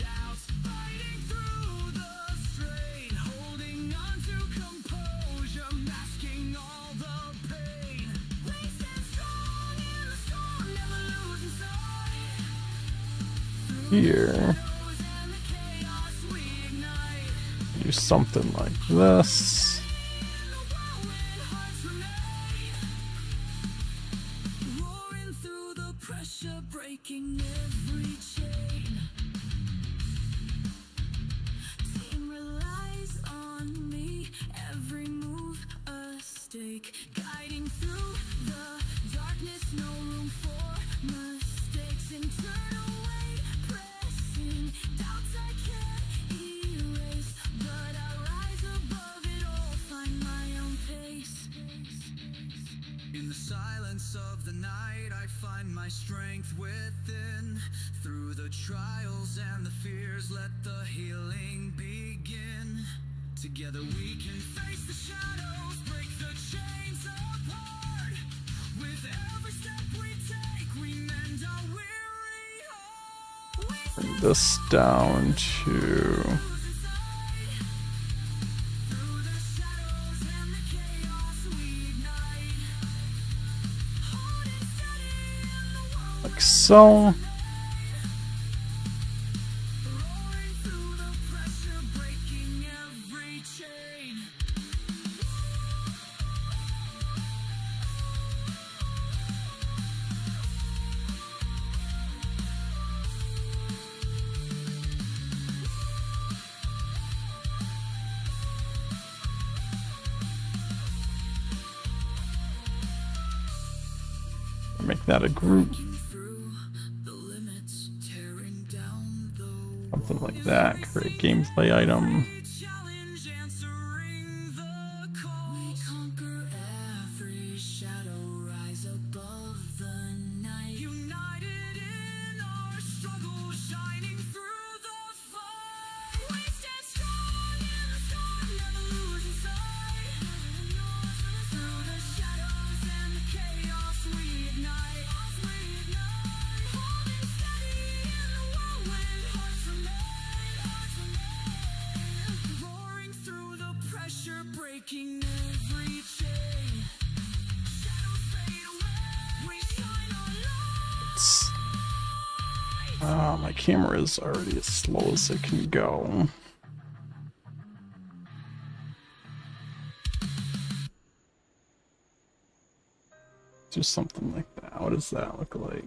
doubts, fighting through the strain. Holding on to composure, masking all the pain. We stand strong in the storm, never losing sight. Here, Those and the chaos we ignite. do something like this. Roaring through the pressure, breaking every chain. Team relies on me, every move a stake. Guiding through the darkness, no room for mistakes. And turn away, pressing doubts I can't erase. But I rise above it all, find my own pace. In the silence of the night, I find my strength within. Through the trials and the fears, let the healing begin. Together we can face the shadows, break the chains apart. With every step we take, we mend our weary heart. Bring this down to Through the shadows and the chaos we ignite. Holding steady in the whirlwind, like so. roaring through the pressure, breaking every chain. Make that a group, Through the limits, tearing down the something like that. Create gameplay item. challenge, answering the call. we conquer every shadow, rise above the night. United in our struggle, shining through the fight. We stand strong in the storm, never losing sight. Through the shadows and the chaos we ignite. Holding steady in the whirlwind, hearts remain. Roaring through the pressure, breaking every chain. Shadows fade away, we shine our light. My camera is already as slow as it can go. Do something like that. What does that look like?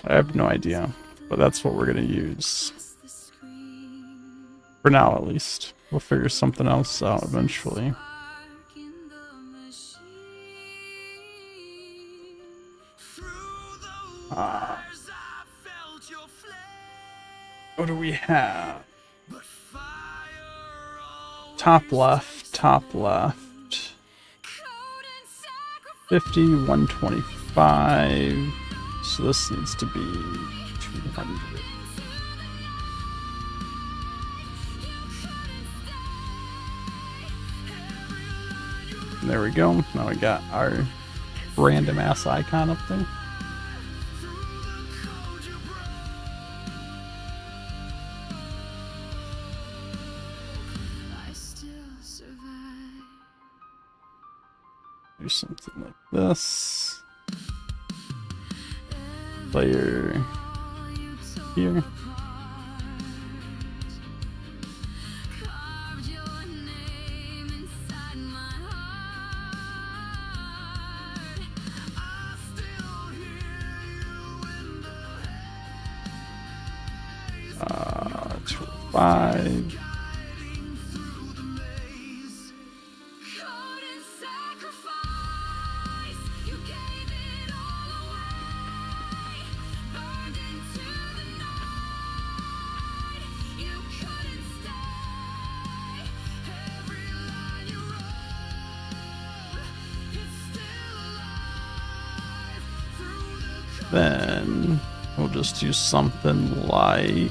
I have no idea, but that's what we're gonna use. The screen, For now, at least. We'll figure something else out eventually. spark in the machine. What do we have? Top left, top left. 50, 125. So this needs to be 200. There we go. Now we got our random ass icon up there. Do something like this. Player here. Uh, 5. Then we'll just do something like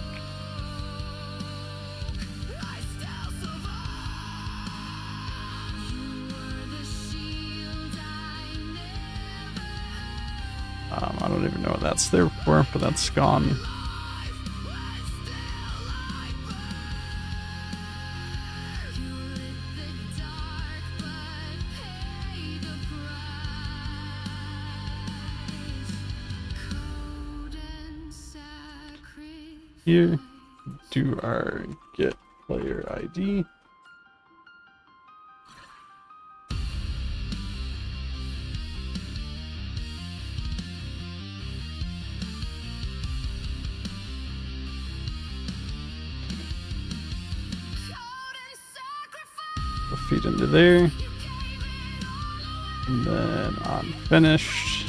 I don't even know what that's there for, but that's gone. Here, do our get player ID. We'll feed into there. And then on finished.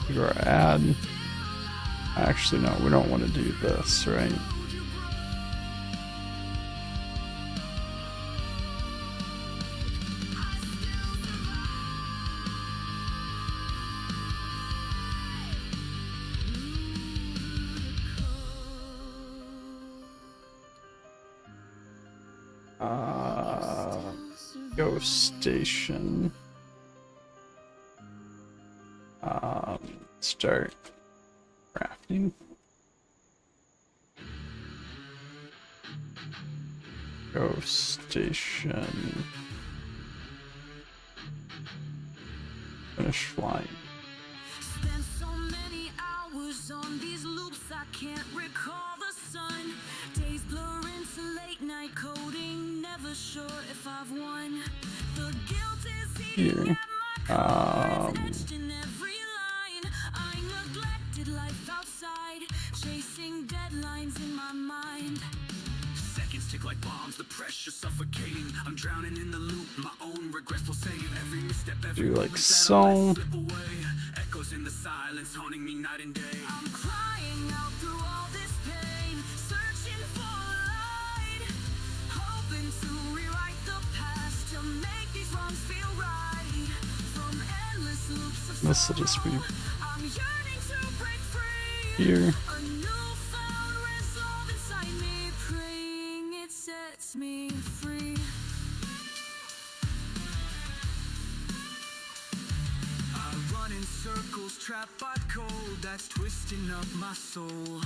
Do our ad. Actually, no, we don't want to do this, right? Go station. Start crafting. Go station. Finish flying. Spent so many hours on these loops, I can't recall the sun. Days blur into late night coding, never sure if I've won. The guilt is eating Here. at my core, etched in every line. I neglected life outside, chasing deadlines in my mind. Seconds tick like bombs, the pressure suffocating. I'm drowning in the loop, my own regretful saying. Every misstep, every Do like moment that I so. let slip away. Echoes in the silence, haunting me night and day. I'm crying out through all this pain, searching for light, hoping to rewrite the past, to make these wrongs feel right. From endless loops of This will just be I'm yearning to break free. here. A newfound resolve inside me, praying it sets me free. I run in circles, trapped by code that's twisting up my soul.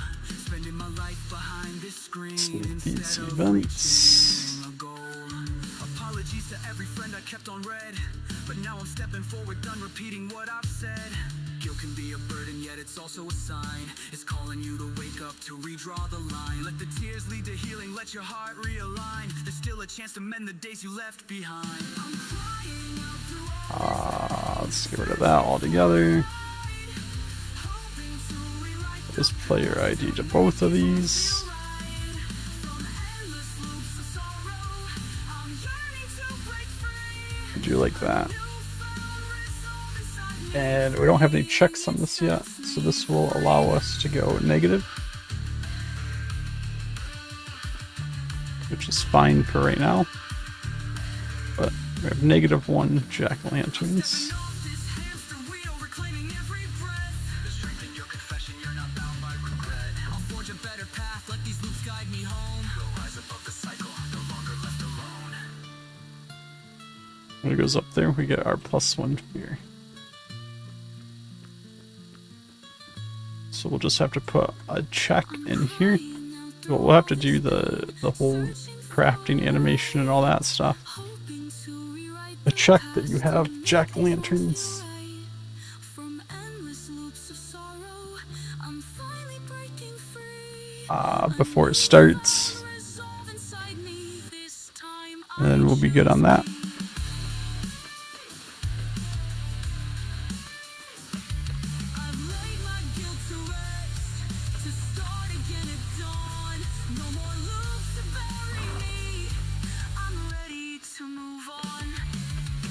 Spending my life behind this screen These instead of events. reaching a goal. Apologies to every friend I kept on red, but now I'm stepping forward, done repeating what I've said. Guilt can be a burden, yet it's also a sign. It's calling you to wake up, to redraw the line. Let the tears lead to healing, let your heart realign. There's still a chance to mend the days you left behind. I'm crying out through all Let's get rid of that altogether. hoping to rewrite Just player ID to both of these. from endless loops of sorrow. like that. And we don't have any checks on this yet, so this will allow us to go negative, which is fine for right now. But we have -1 jack-o'-lanterns. When it goes up there, we get our +1 fear. So we'll just have to put a check in here. We'll have to do the whole crafting animation and all that stuff. A check that you have jack-o'-lanterns. Before it starts. And then we'll be good on that.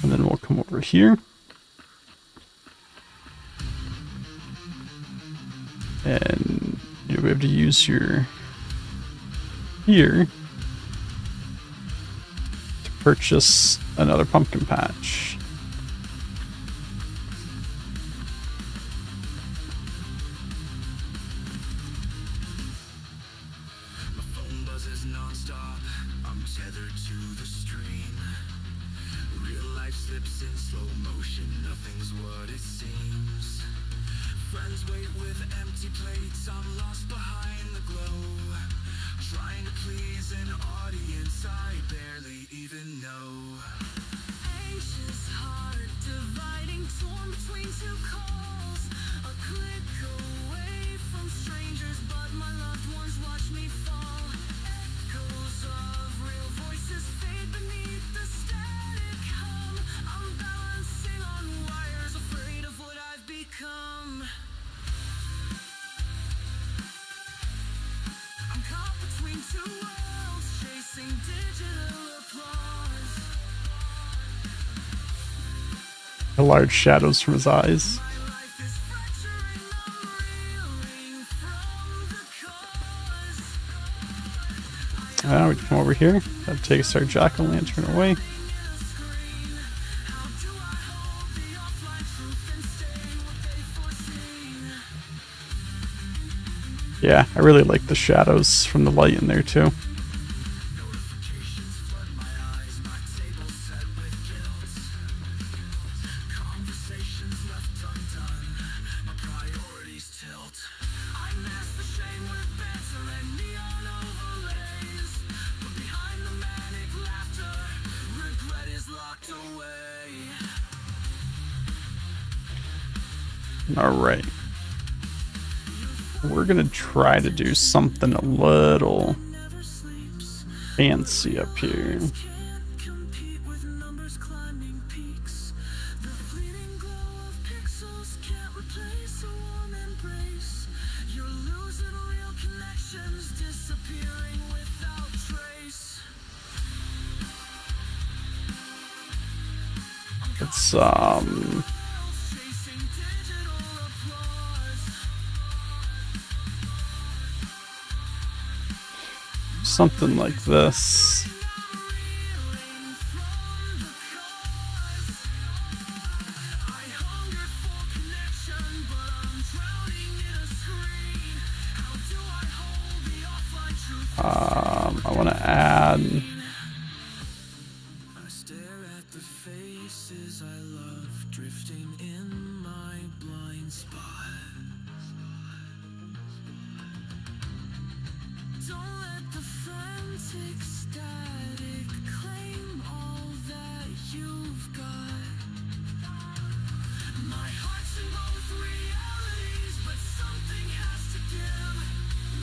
And then we'll come over here. And you'll be able to use your here to purchase another pumpkin patch. My phone buzzes non-stop. I'm tethered to the stream. Real life slips in slow motion. Nothing's what it seems. Friends wait with empty plates. I'm lost behind the glow. Trying to please an audience I barely even know. Anxious heart dividing, torn between two calls. A click away from strangers, but my loved ones watch me fall. Echoes of real voices fade beneath the static hum. I'm balancing on wires, afraid of what I've become. I'm caught between two worlds, chasing digital applause. The large shadows from his eyes. My life is fracturing, I'm reeling from the cause. Now we come over here. That takes our jack-o'-lantern away. How do I hold the offline truth and stay what they foreseen? Yeah, I really like the shadows from the light in there too. Notifications flood my eyes. My table set with guilt. Conversations left undone. My priorities tilt. I mask the shame with banter and neon overlays, but behind the manic laughter, regret is locked away. Alright. We're gonna try to do something a little Never sleeps. fancy up here. Can't compete with numbers climbing peaks. The fleeting glow of pixels can't replace a warm embrace. You're losing real connections, disappearing without trace. It's Chasing digital applause. something like this. Reeling from the cause. I hunger for connection, but I'm drowning in a screen. How do I hold the offline truth? I want to add. I stare at the faces I love drifting in my blind spot. Don't let the frantic static claim all that you've got. My heart's in both realities, but something has to give.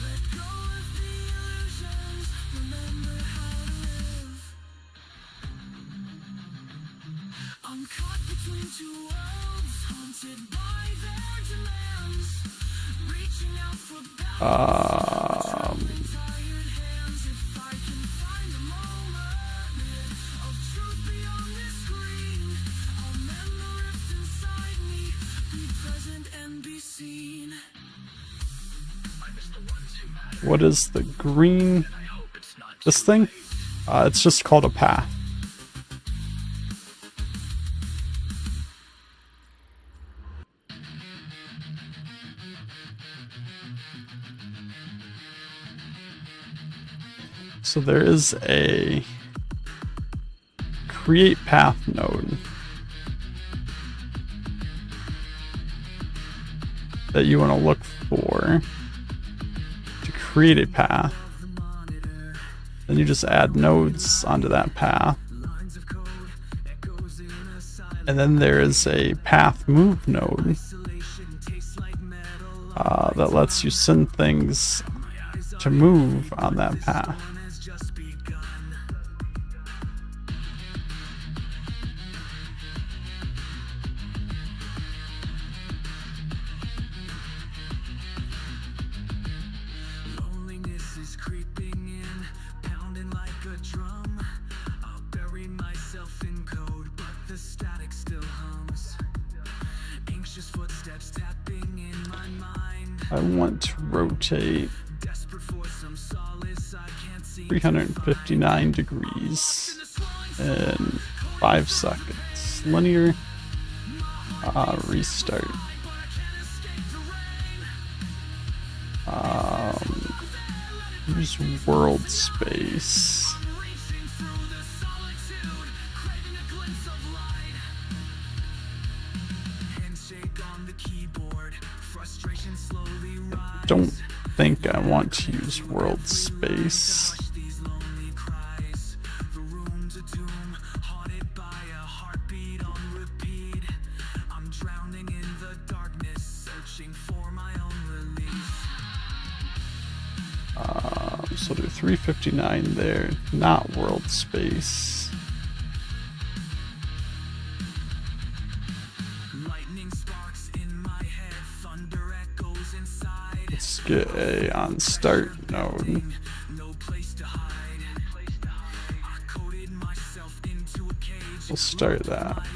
Let go of the illusions, remember how to live. I'm caught between two worlds, haunted by their demands. Reaching out for balance, tired hands. If I can find a moment of truth beyond this screen, what is the green, this thing? It's just called a path. So there is a create path node that you want to look for to create a path. Then you just add nodes onto that path. And then there is a path move node that lets you send things to move on that path. I want to rotate 359 degrees in 5 seconds. Linear, restart. Use world space. Don't think I want to use world space. So do 359 there, not world space. Let's get a on start node. We'll start that.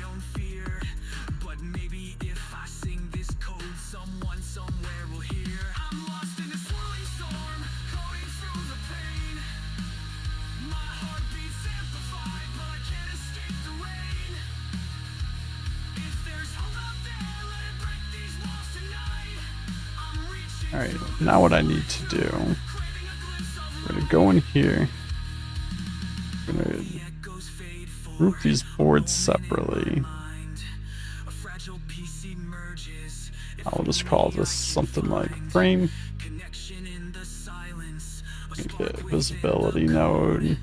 Alright, now what I need to do, I'm going to go in here, I'm going to group these boards separately. I'll just call this something like frame. Make it visibility node.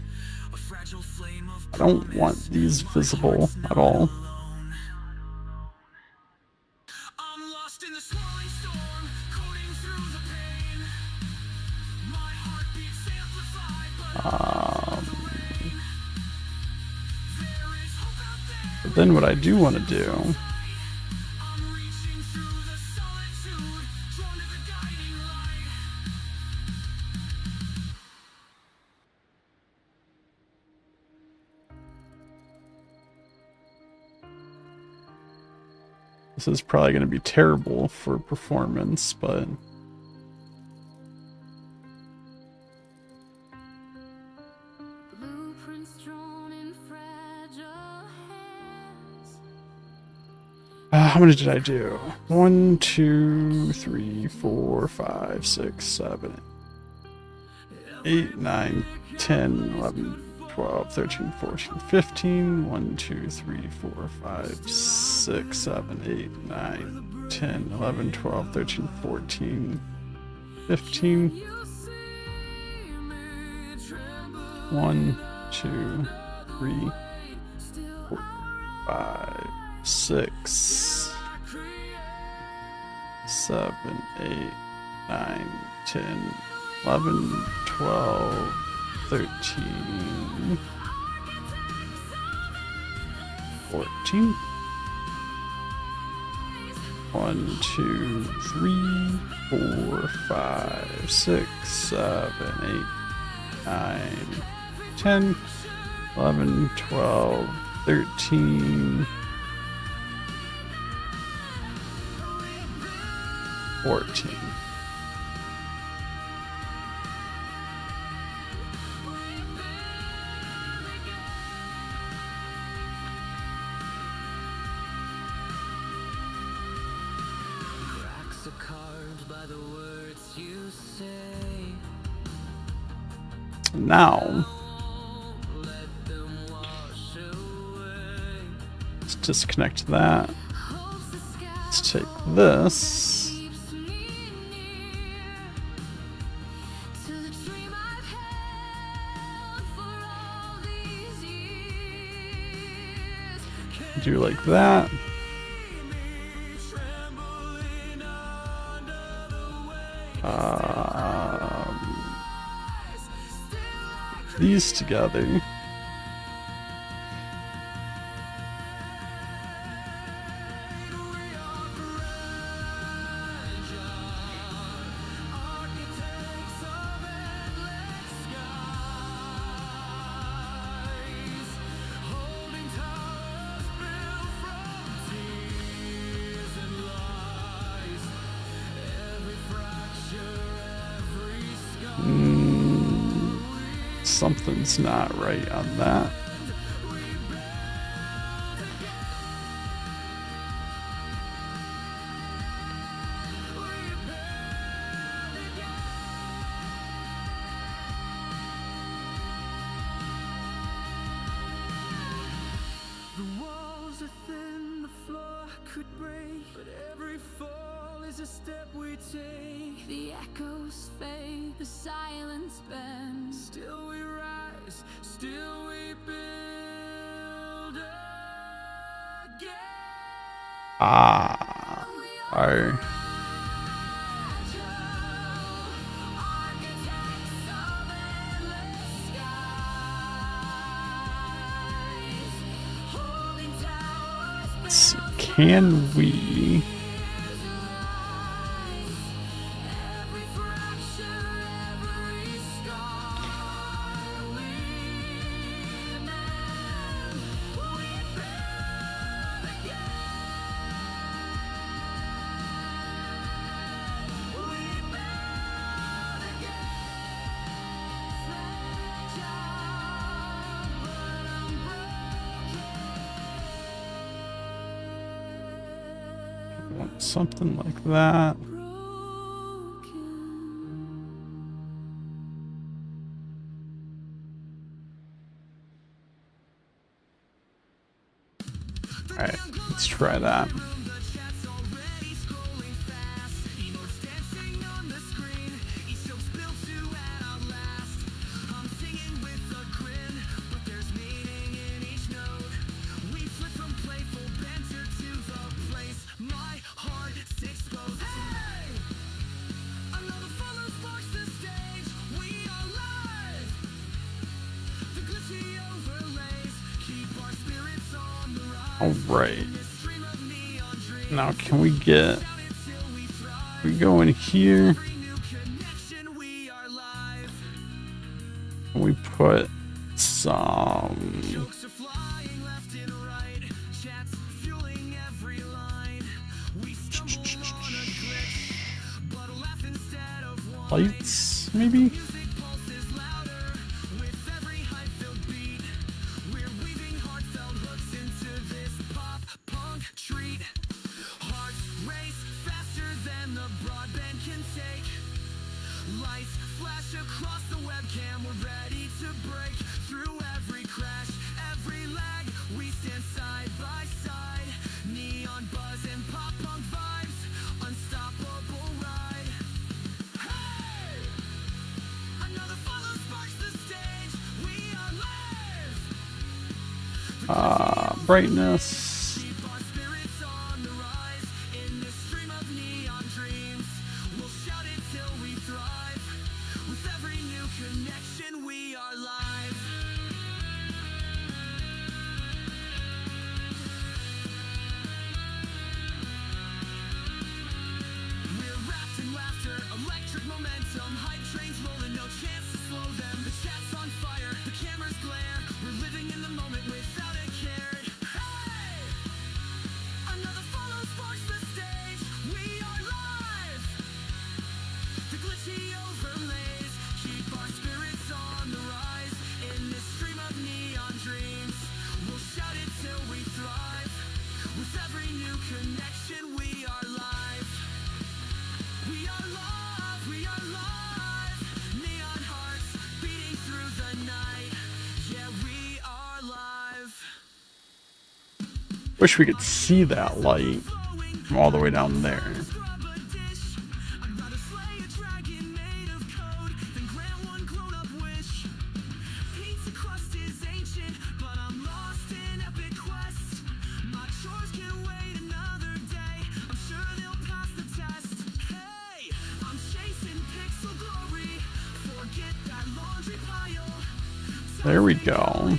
I don't want these visible at all. But then what I do want to do this is probably going to be terrible for performance, but how many did I do? 1, 2, 3, 4, 5, 6, 7, 8, 9, 10, 11, 12, 13, 14, 15. 1, 2, 3, 4, 5, 6, 7, 8, 9, 10, 11, 12, 13, 14, 15. 1, 2, 3, 4, 5, 6, 7, 8, 9, 10, 11, 12, 13, 14. 1, 2, 3, 4, 5, 6, 7, 8, 9, 10, 11, 12, 13, 14. by the words you say. Now, Let them wash away. let's disconnect that. Holds the sky Let's take this. keeps me near to the dream I've held for all these years. Do like that. These together. Something's not right on that. The walls are thin, the floor could break, but every fall is a step we take. The echoes fade, the silence bends. Still we rise, still we build again. Our Architects of endless skies, holding towers built can we? every fracture, every scar we mend, we build again. We build again. Fragile, but unbroken. Want something like that. Alright, let's try that. Alright. Now can we go in here? Can we put some lights, maybe? Lights flash across the webcam. We're ready to break through every crash, every lag. We stand side by side. Neon buzz and pop punk vibes. Unstoppable ride. Hey! Another follow sparks the stage. We are live. Brightness. Keep our spirits on the rise. In this stream of neon dreams, we'll shout it till we thrive. With every new connection, we are live. We're wrapped in laughter, electric momentum. Hype trains rolling, no chance to slow them. The chat's on fire, the cameras glare. We're living in the moment without a care. Hey! Wish we could see that light from all the way down there. There we go.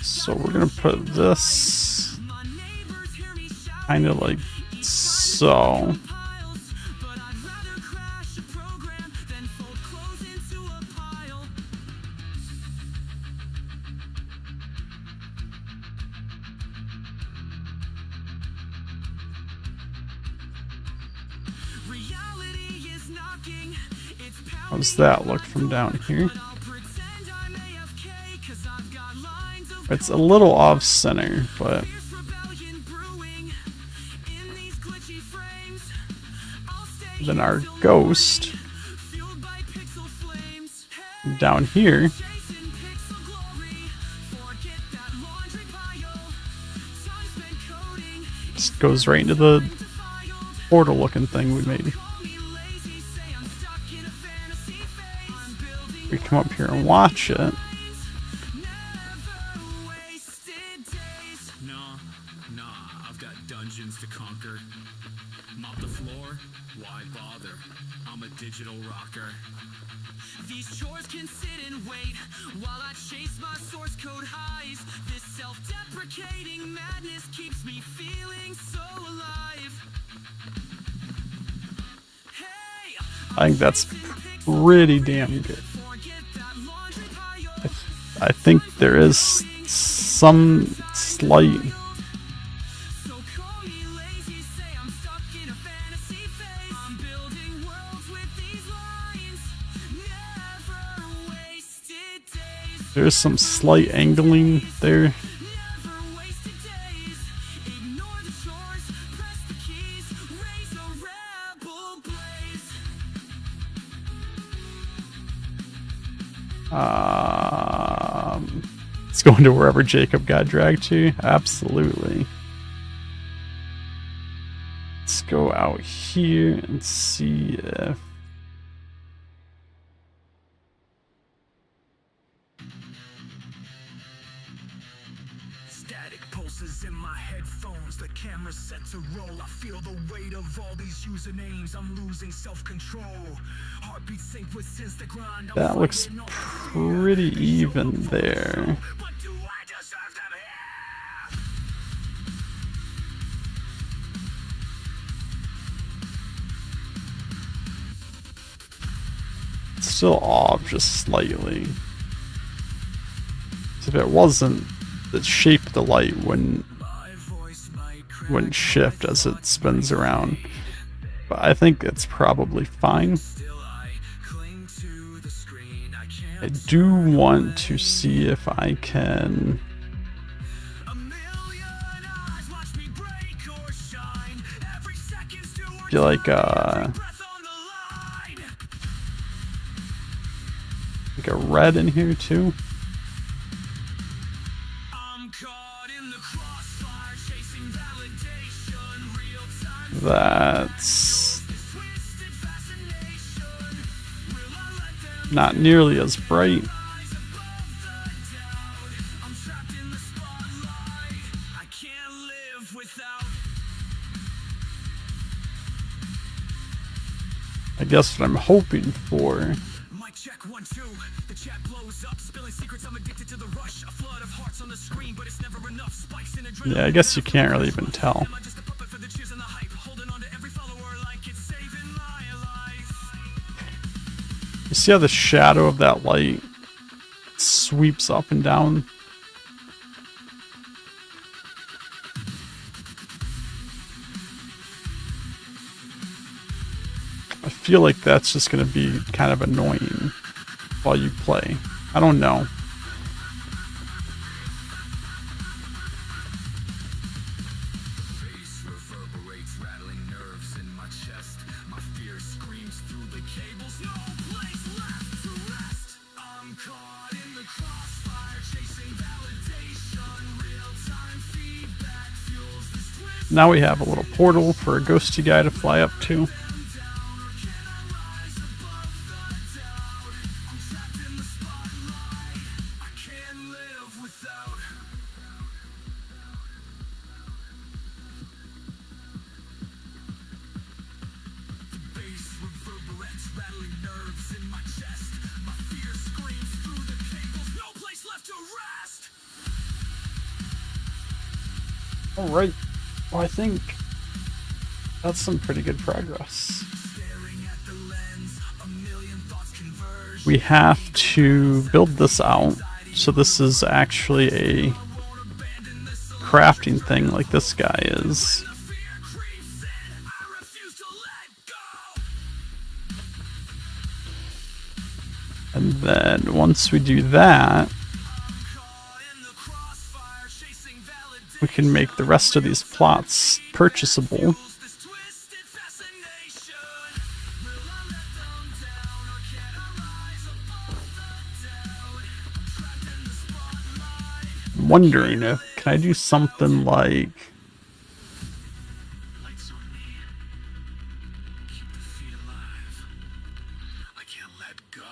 So we're gonna put this kind of like so. How's that look from down here? It's a little off center, but then our ghost down here just goes right into the portal looking thing we made. We come up here and watch it. To conquer, mop the floor, why bother? I'm a digital rocker. These chores can sit and wait while I chase my source code highs. This self-deprecating madness keeps me feeling so alive. Hey, I think that's pretty damn good. I think there is some slight there's some slight angling there. Let's go into wherever Jacob got dragged to. Absolutely. Let's go out here and see if in my headphones, the camera's set to roll. I feel the weight of all these usernames. I'm losing self-control. Heartbeat sync with since the grind. that looks pretty even there. But do I deserve them here? It's still off just slightly. So if it wasn't, the shape of the light wouldn't shift as it spins around. But I think it's probably fine. I do want to see if I can get like a red in here too. That's not nearly as bright. I guess what I'm hoping for. Mic check 1 2. The chat blows up, spilling secrets. I'm addicted to the rush. A flood of hearts on the screen, but it's never enough. Spikes in adrenaline. Yeah, I guess you can't really even tell. Am I just a puppet for the cheers and the hype? Holding on to every follower like it's saving my life. You see how the shadow of that light sweeps up and down? feel like that's just going to be kind of annoying while you play. I don't know. Bass reverberates, rattling nerves in my chest. My fear screams through the cables. No place left to rest. I'm caught in the crossfire, chasing validation. Real-time feedback fuels this twist. Now we have a little portal for a ghosty guy to fly up to. Alright, well I think that's some pretty good progress. We have to build this out, so this is actually a crafting thing like this guy is. And then once we do that, we can make the rest of these plots purchasable. I'm wondering if, can I do something like, Lights on me. Keep the feet alive. I can't let go.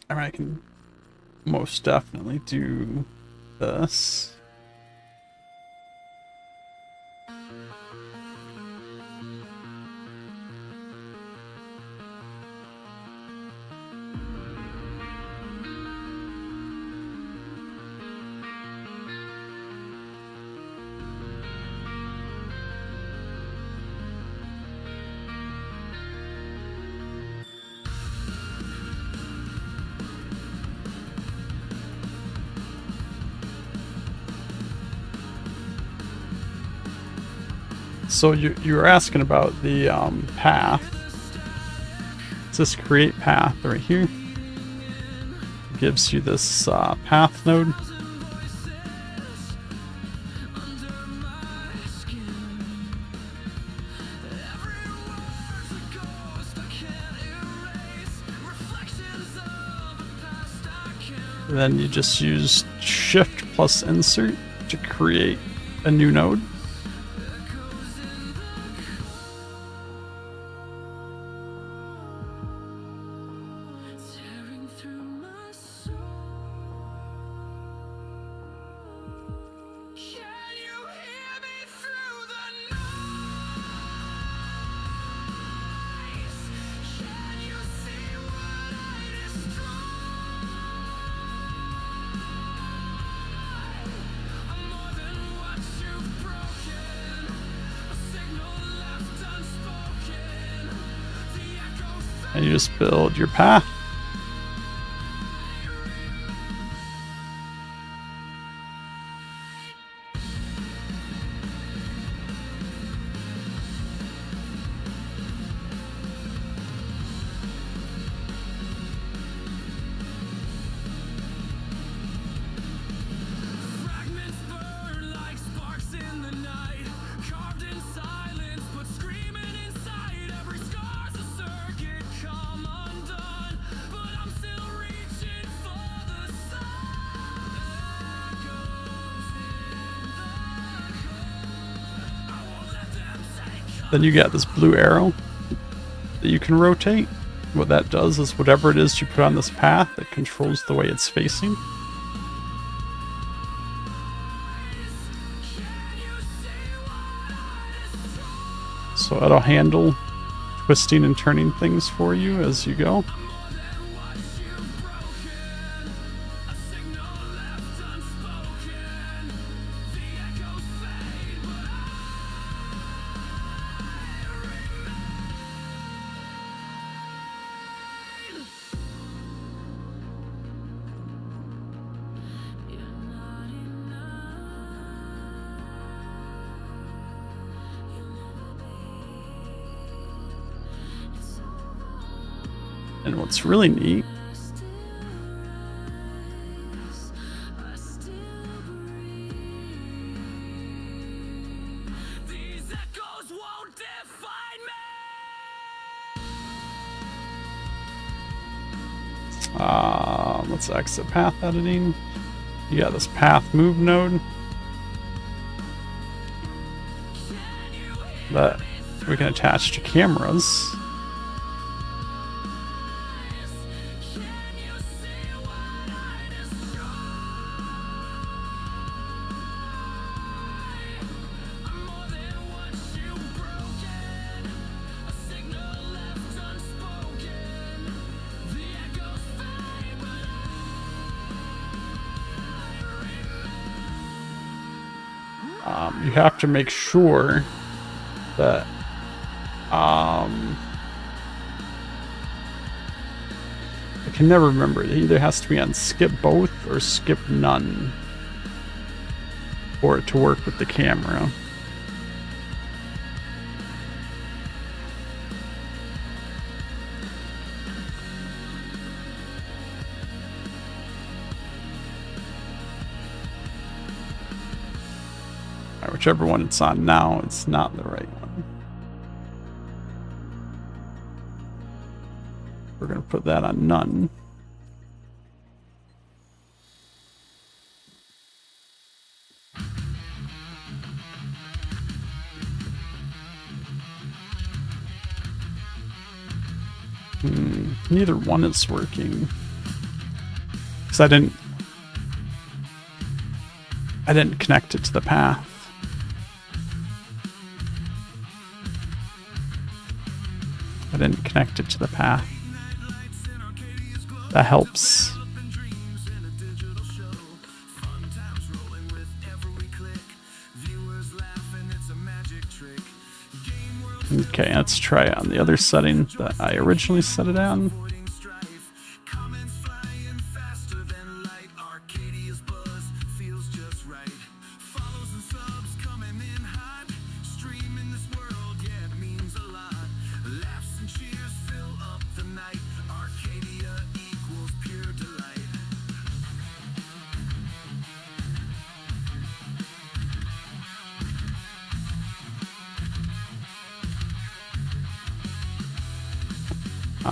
I mean, I can most definitely do this. So you were asking about the path. It's this create path right here. It gives you this path node. And then you just use shift plus insert to create a new node. And you just build your path. Fragments burn like sparks in the night, carved in silence, but screaming inside. Every scar's a circuit come undone, but I'm still reaching for the sun. Echoes in the cold. I won't let them take Then you got this blue arrow that you can rotate. What that does is whatever it is you put on this path, it controls the way it's facing. So it'll handle twisting and turning things for you as you go. And what's really neat These echoes won't define me. let's exit path editing. You got this path move node that we can attach to cameras. You have to make sure that I can never remember. It either has to be on skip both or skip none for it to work with the camera. Whichever one it's on now, it's not the right one. We're going to put that on none. Neither one is working. Because I didn't connect it to the path. I didn't connect it to the path. That helps. Okay, let's try on the other setting that I originally set it on.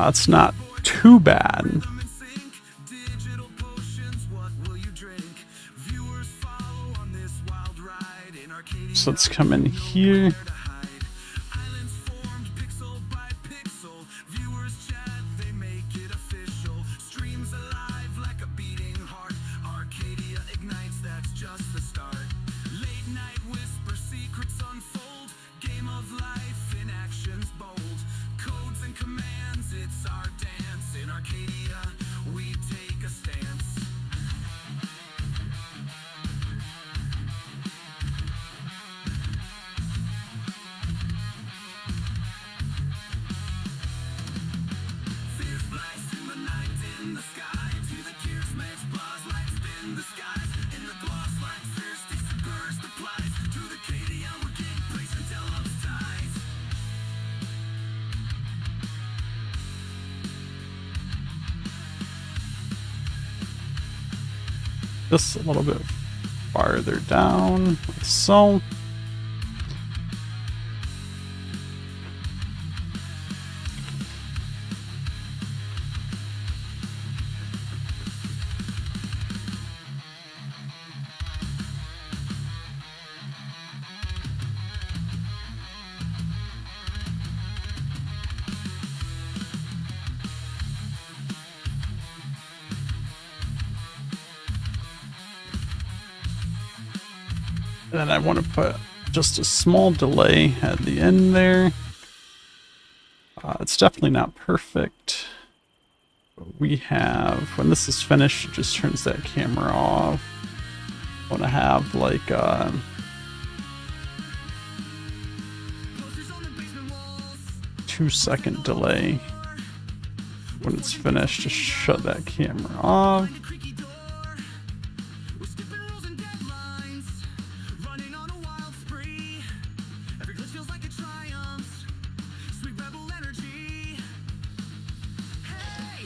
It's not too bad. So let's come in here. Just a little bit farther down, like so. And then I want to put just a small delay at the end there. It's definitely not perfect. But we have, when this is finished, it just turns that camera off. I want to have like a 2-second delay when it's finished. Just shut that camera off.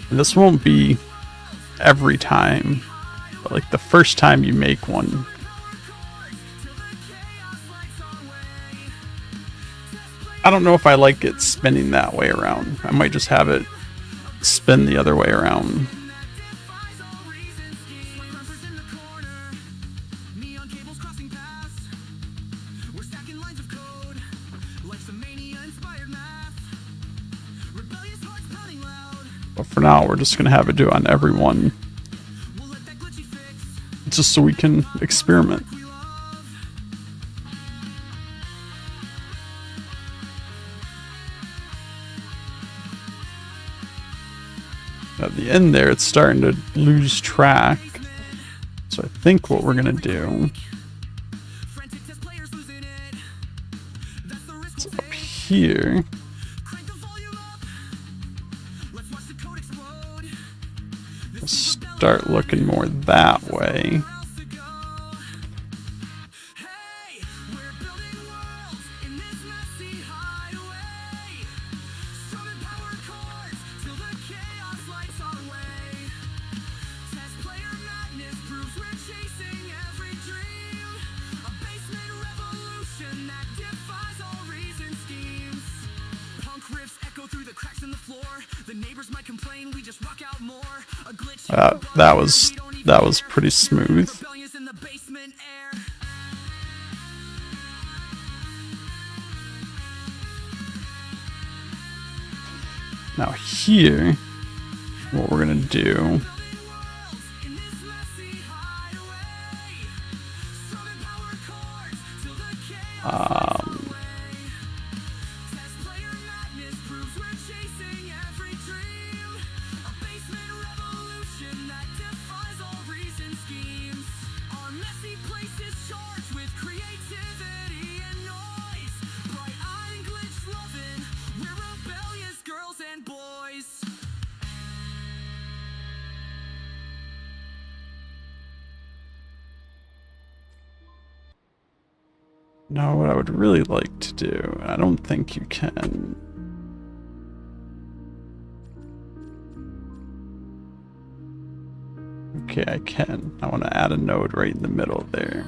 And this won't be every time, but like the first time you make one. I don't know if I like it spinning that way around. I might just have it spin the other way around. But for now, we're just going to have it do on every one. Just so we can experiment. At the end there, it's starting to lose track. So I think what we're going to do is up here. Start looking more that way. That was pretty smooth. Now here, what we're gonna do now what I would really like to do, I don't think you can. Okay, I can. I want to add a node right in the middle there.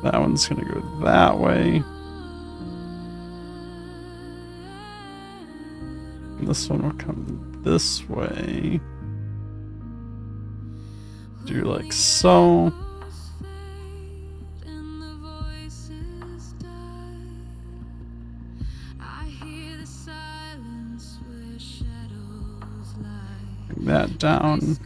That one's gonna go that way. And this one will come this way. Do like so. Bring that down.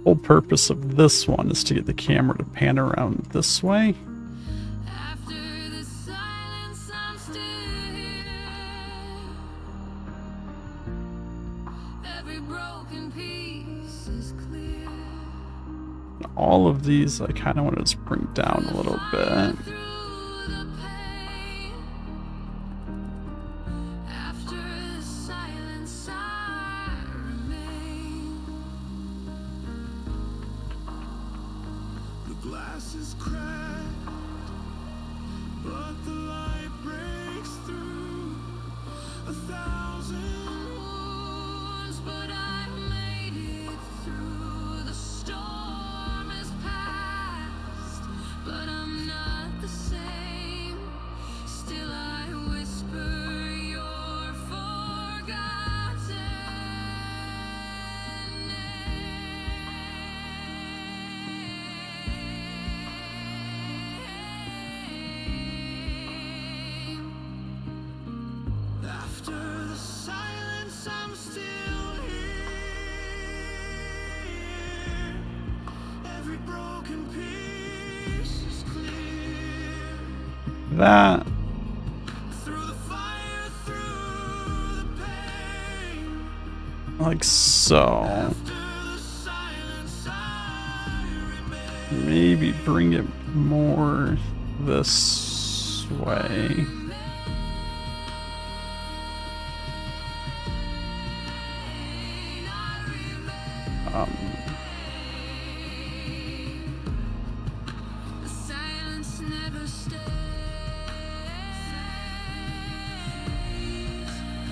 Whole purpose of this one is to get the camera to pan around this way. All of these I kind of want to just bring down a little bit. That. like so. Maybe bring it more this way. The silence never stays.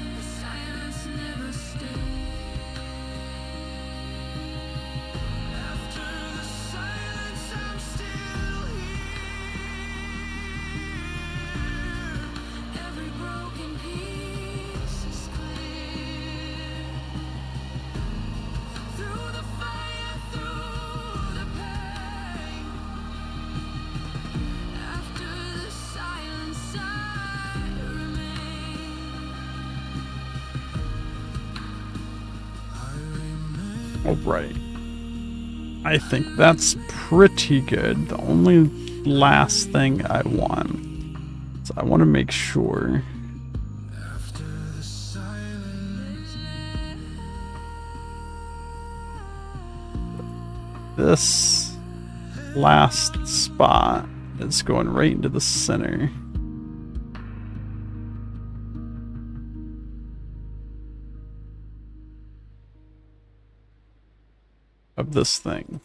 The silence never stays. After the silence, I'm still here. Every broken piece is clear. Through the fire, through the pain. After the silence, I remain. All right. I think that's pretty good. The only last thing I want is I want to make sure After the silence, this last spot is going right into the center. Of this thing.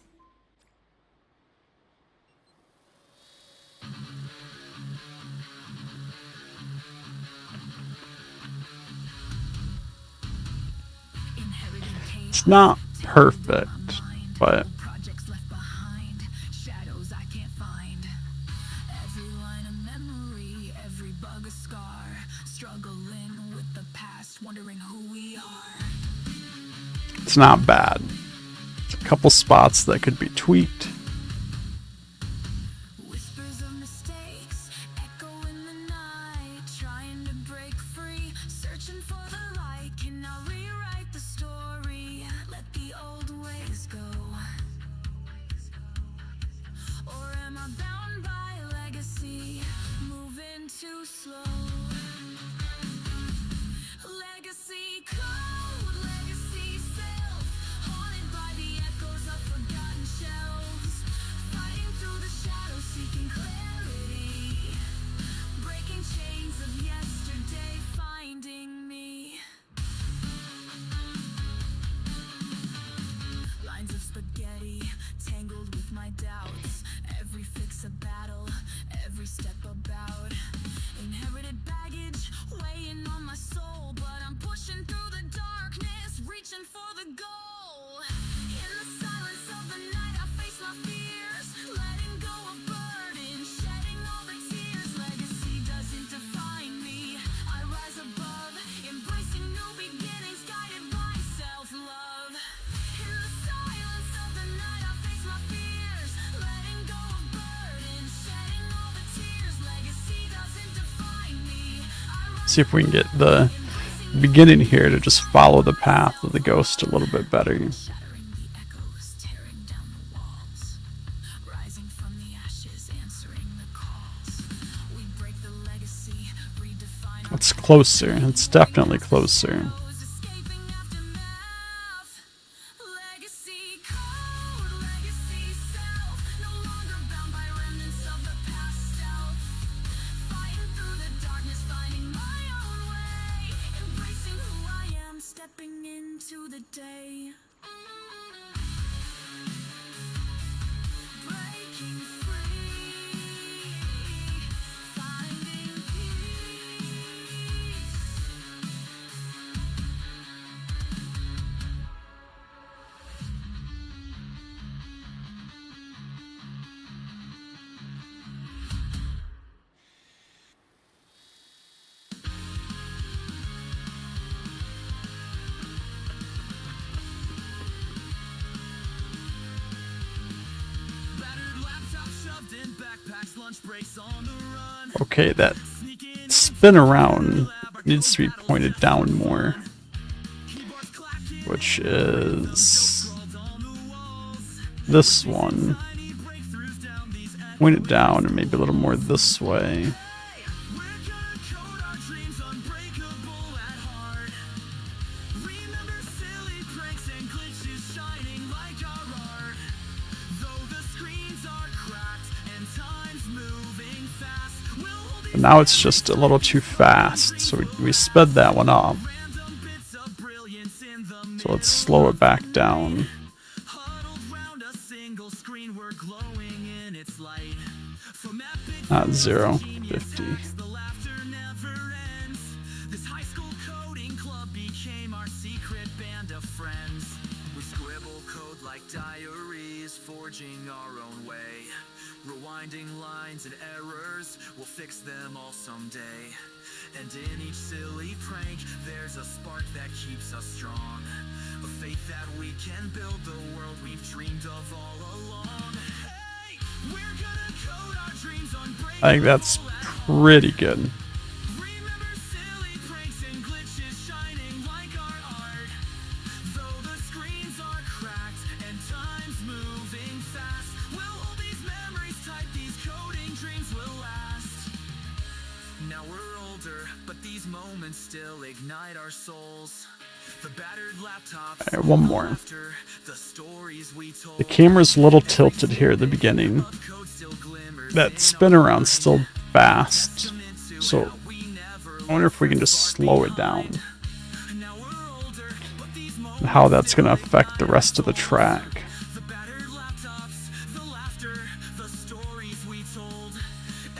It's not perfect, but projects left behind, shadows I can't find. Every line a memory, every bug a scar. Struggling with the past, wondering who we are. it's not bad. There's a couple spots that could be tweaked. Whispers of mistakes echo in the night, trying to break free, searching for the light. Can I rewrite the story? Let the old ways go. Or am I bound by legacy, moving too slow? Legacy code, legacy self, haunted by the echoes of forgotten shelves. Fighting through the shadows, seeking clarity. Breaking chains of yesterday, finding me. Lines of spaghetti, tangled with my doubts. Every fix a battle, every step about. Inherited baggage, weighing on my soul. But I'm pushing through the darkness, reaching for the goal. In the silence of the night, I face my fears. Letting go of burden, shedding all the tears. Legacy doesn't define me. I rise above, embracing new beginnings, guided by self-love. In the silence of the night, I face my fears. Letting go of burden, shedding all the tears. Legacy doesn't define me. See if we can get the beginning here to just follow the path of the ghost a little bit better. Shattering the echoes, tearing down the walls. Rising from the ashes, answering the calls. We break the legacy, redefine our It's closer. It's definitely closer. shadows, escaping aftermath. Legacy code, legacy self, no longer bound by remnants of the past self. Fighting through the darkness, finding my own way. Embracing who I am, stepping into the day. Breaking free, finding peace. Battered laptop shoved in backpacks, lunch breaks on the run. Okay, that spin around needs to be pointed down more, which is this one. Point it down and maybe a little more this way. We're gonna code our dreams unbreakable at heart. Remember silly But now it's just a little too fast, so we sped that one up. So let's slow it back down. Not 0, 50. Forging our own way, rewinding lines and errors, we'll fix them all someday. And in each silly prank, there's a spark that keeps us strong, a faith that we can build the world we've dreamed of all along. Hey, we're gonna code our dreams on break. I think that's pretty good. Remember silly pranks and glitches shining like our art. Though the screens are cracked and time's moving fast, we'll hold these memories tight, these coding dreams will last. Now we're older, but these moments still ignite our souls. The battered laptops, Alright, one more. the stories we told. The camera's a little tilted here at the beginning. That spin around's still fast, so I wonder if we can just slow it down. And how that's going to affect the rest of the track. The battered laptops, the laughter, the stories we told.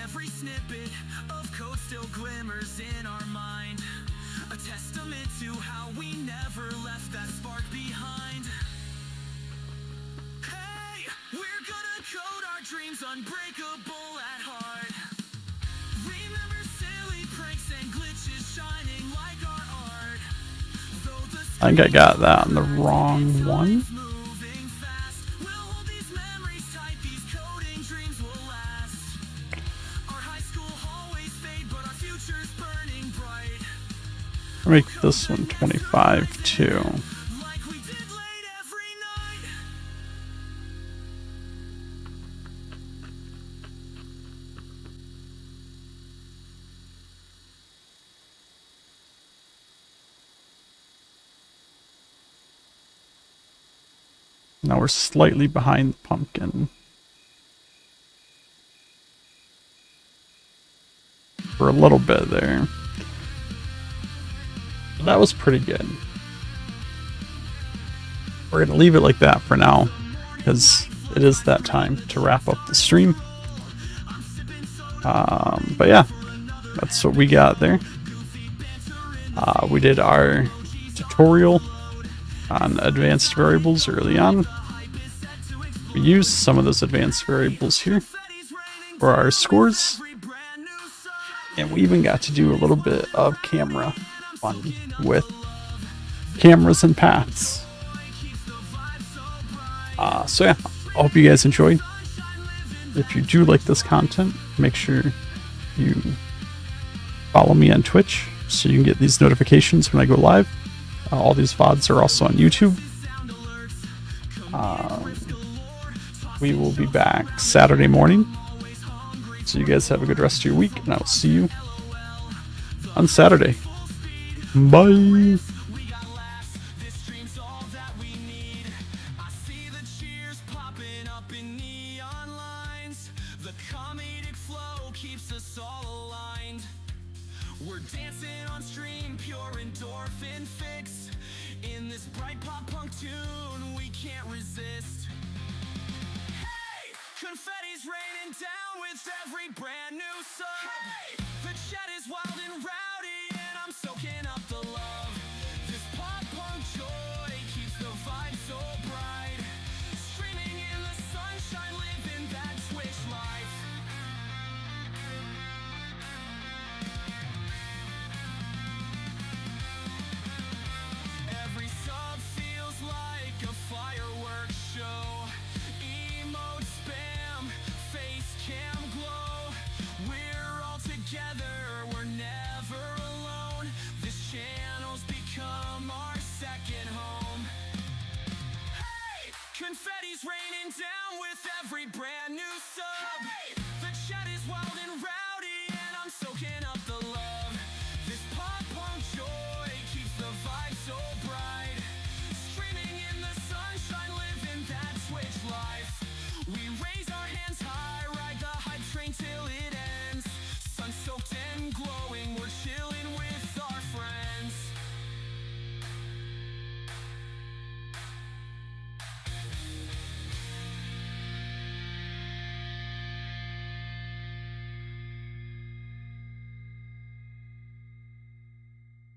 Every snippet of code still glimmers in our mind. A testament to how we never left that spark behind. Hey, we're gonna code our dreams unbreakable at heart. Remember silly pranks and glitches shining like our art. Though the I think I got that on the wrong one. moving fast, we'll hold these memories tight, these coding dreams will last. Our high school hallways fade, but our future's burning bright. I'll make this one 25 too. Like we did late every night. Now we're slightly behind the pumpkin. For a little bit there. That was pretty good. We're going to leave it like that for now, because it is that time to wrap up the stream. But yeah, that's what we got there. We did our tutorial on advanced variables early on. We used some of those advanced variables here for our scores, and we even got to do a little bit of camera fun with cameras and paths. So yeah, I hope you guys enjoyed. If you do like this content, make sure you follow me on Twitch so you can get these notifications when I go live. All these VODs are also on YouTube. We will be back Saturday morning. So you guys have a good rest of your week, and I will see you on Saturday. Bye. We're dancing on stream, pure endorphin fix. In this bright pop punk tune, we can't resist. Hey! Confetti's raining down with every brand new sub. Hey! The chat is wild and rowdy, and I'm soaking up the love. This pop punk joy keeps the vibe so bright. Streaming in the sunshine, living that Twitch life. Every sub feels like a fireworks show. Emote spam, face cam glow. We're all together, we're never alone. This channel's become our second home. Hey! Confetti's raining down with every brand new sub. Hey!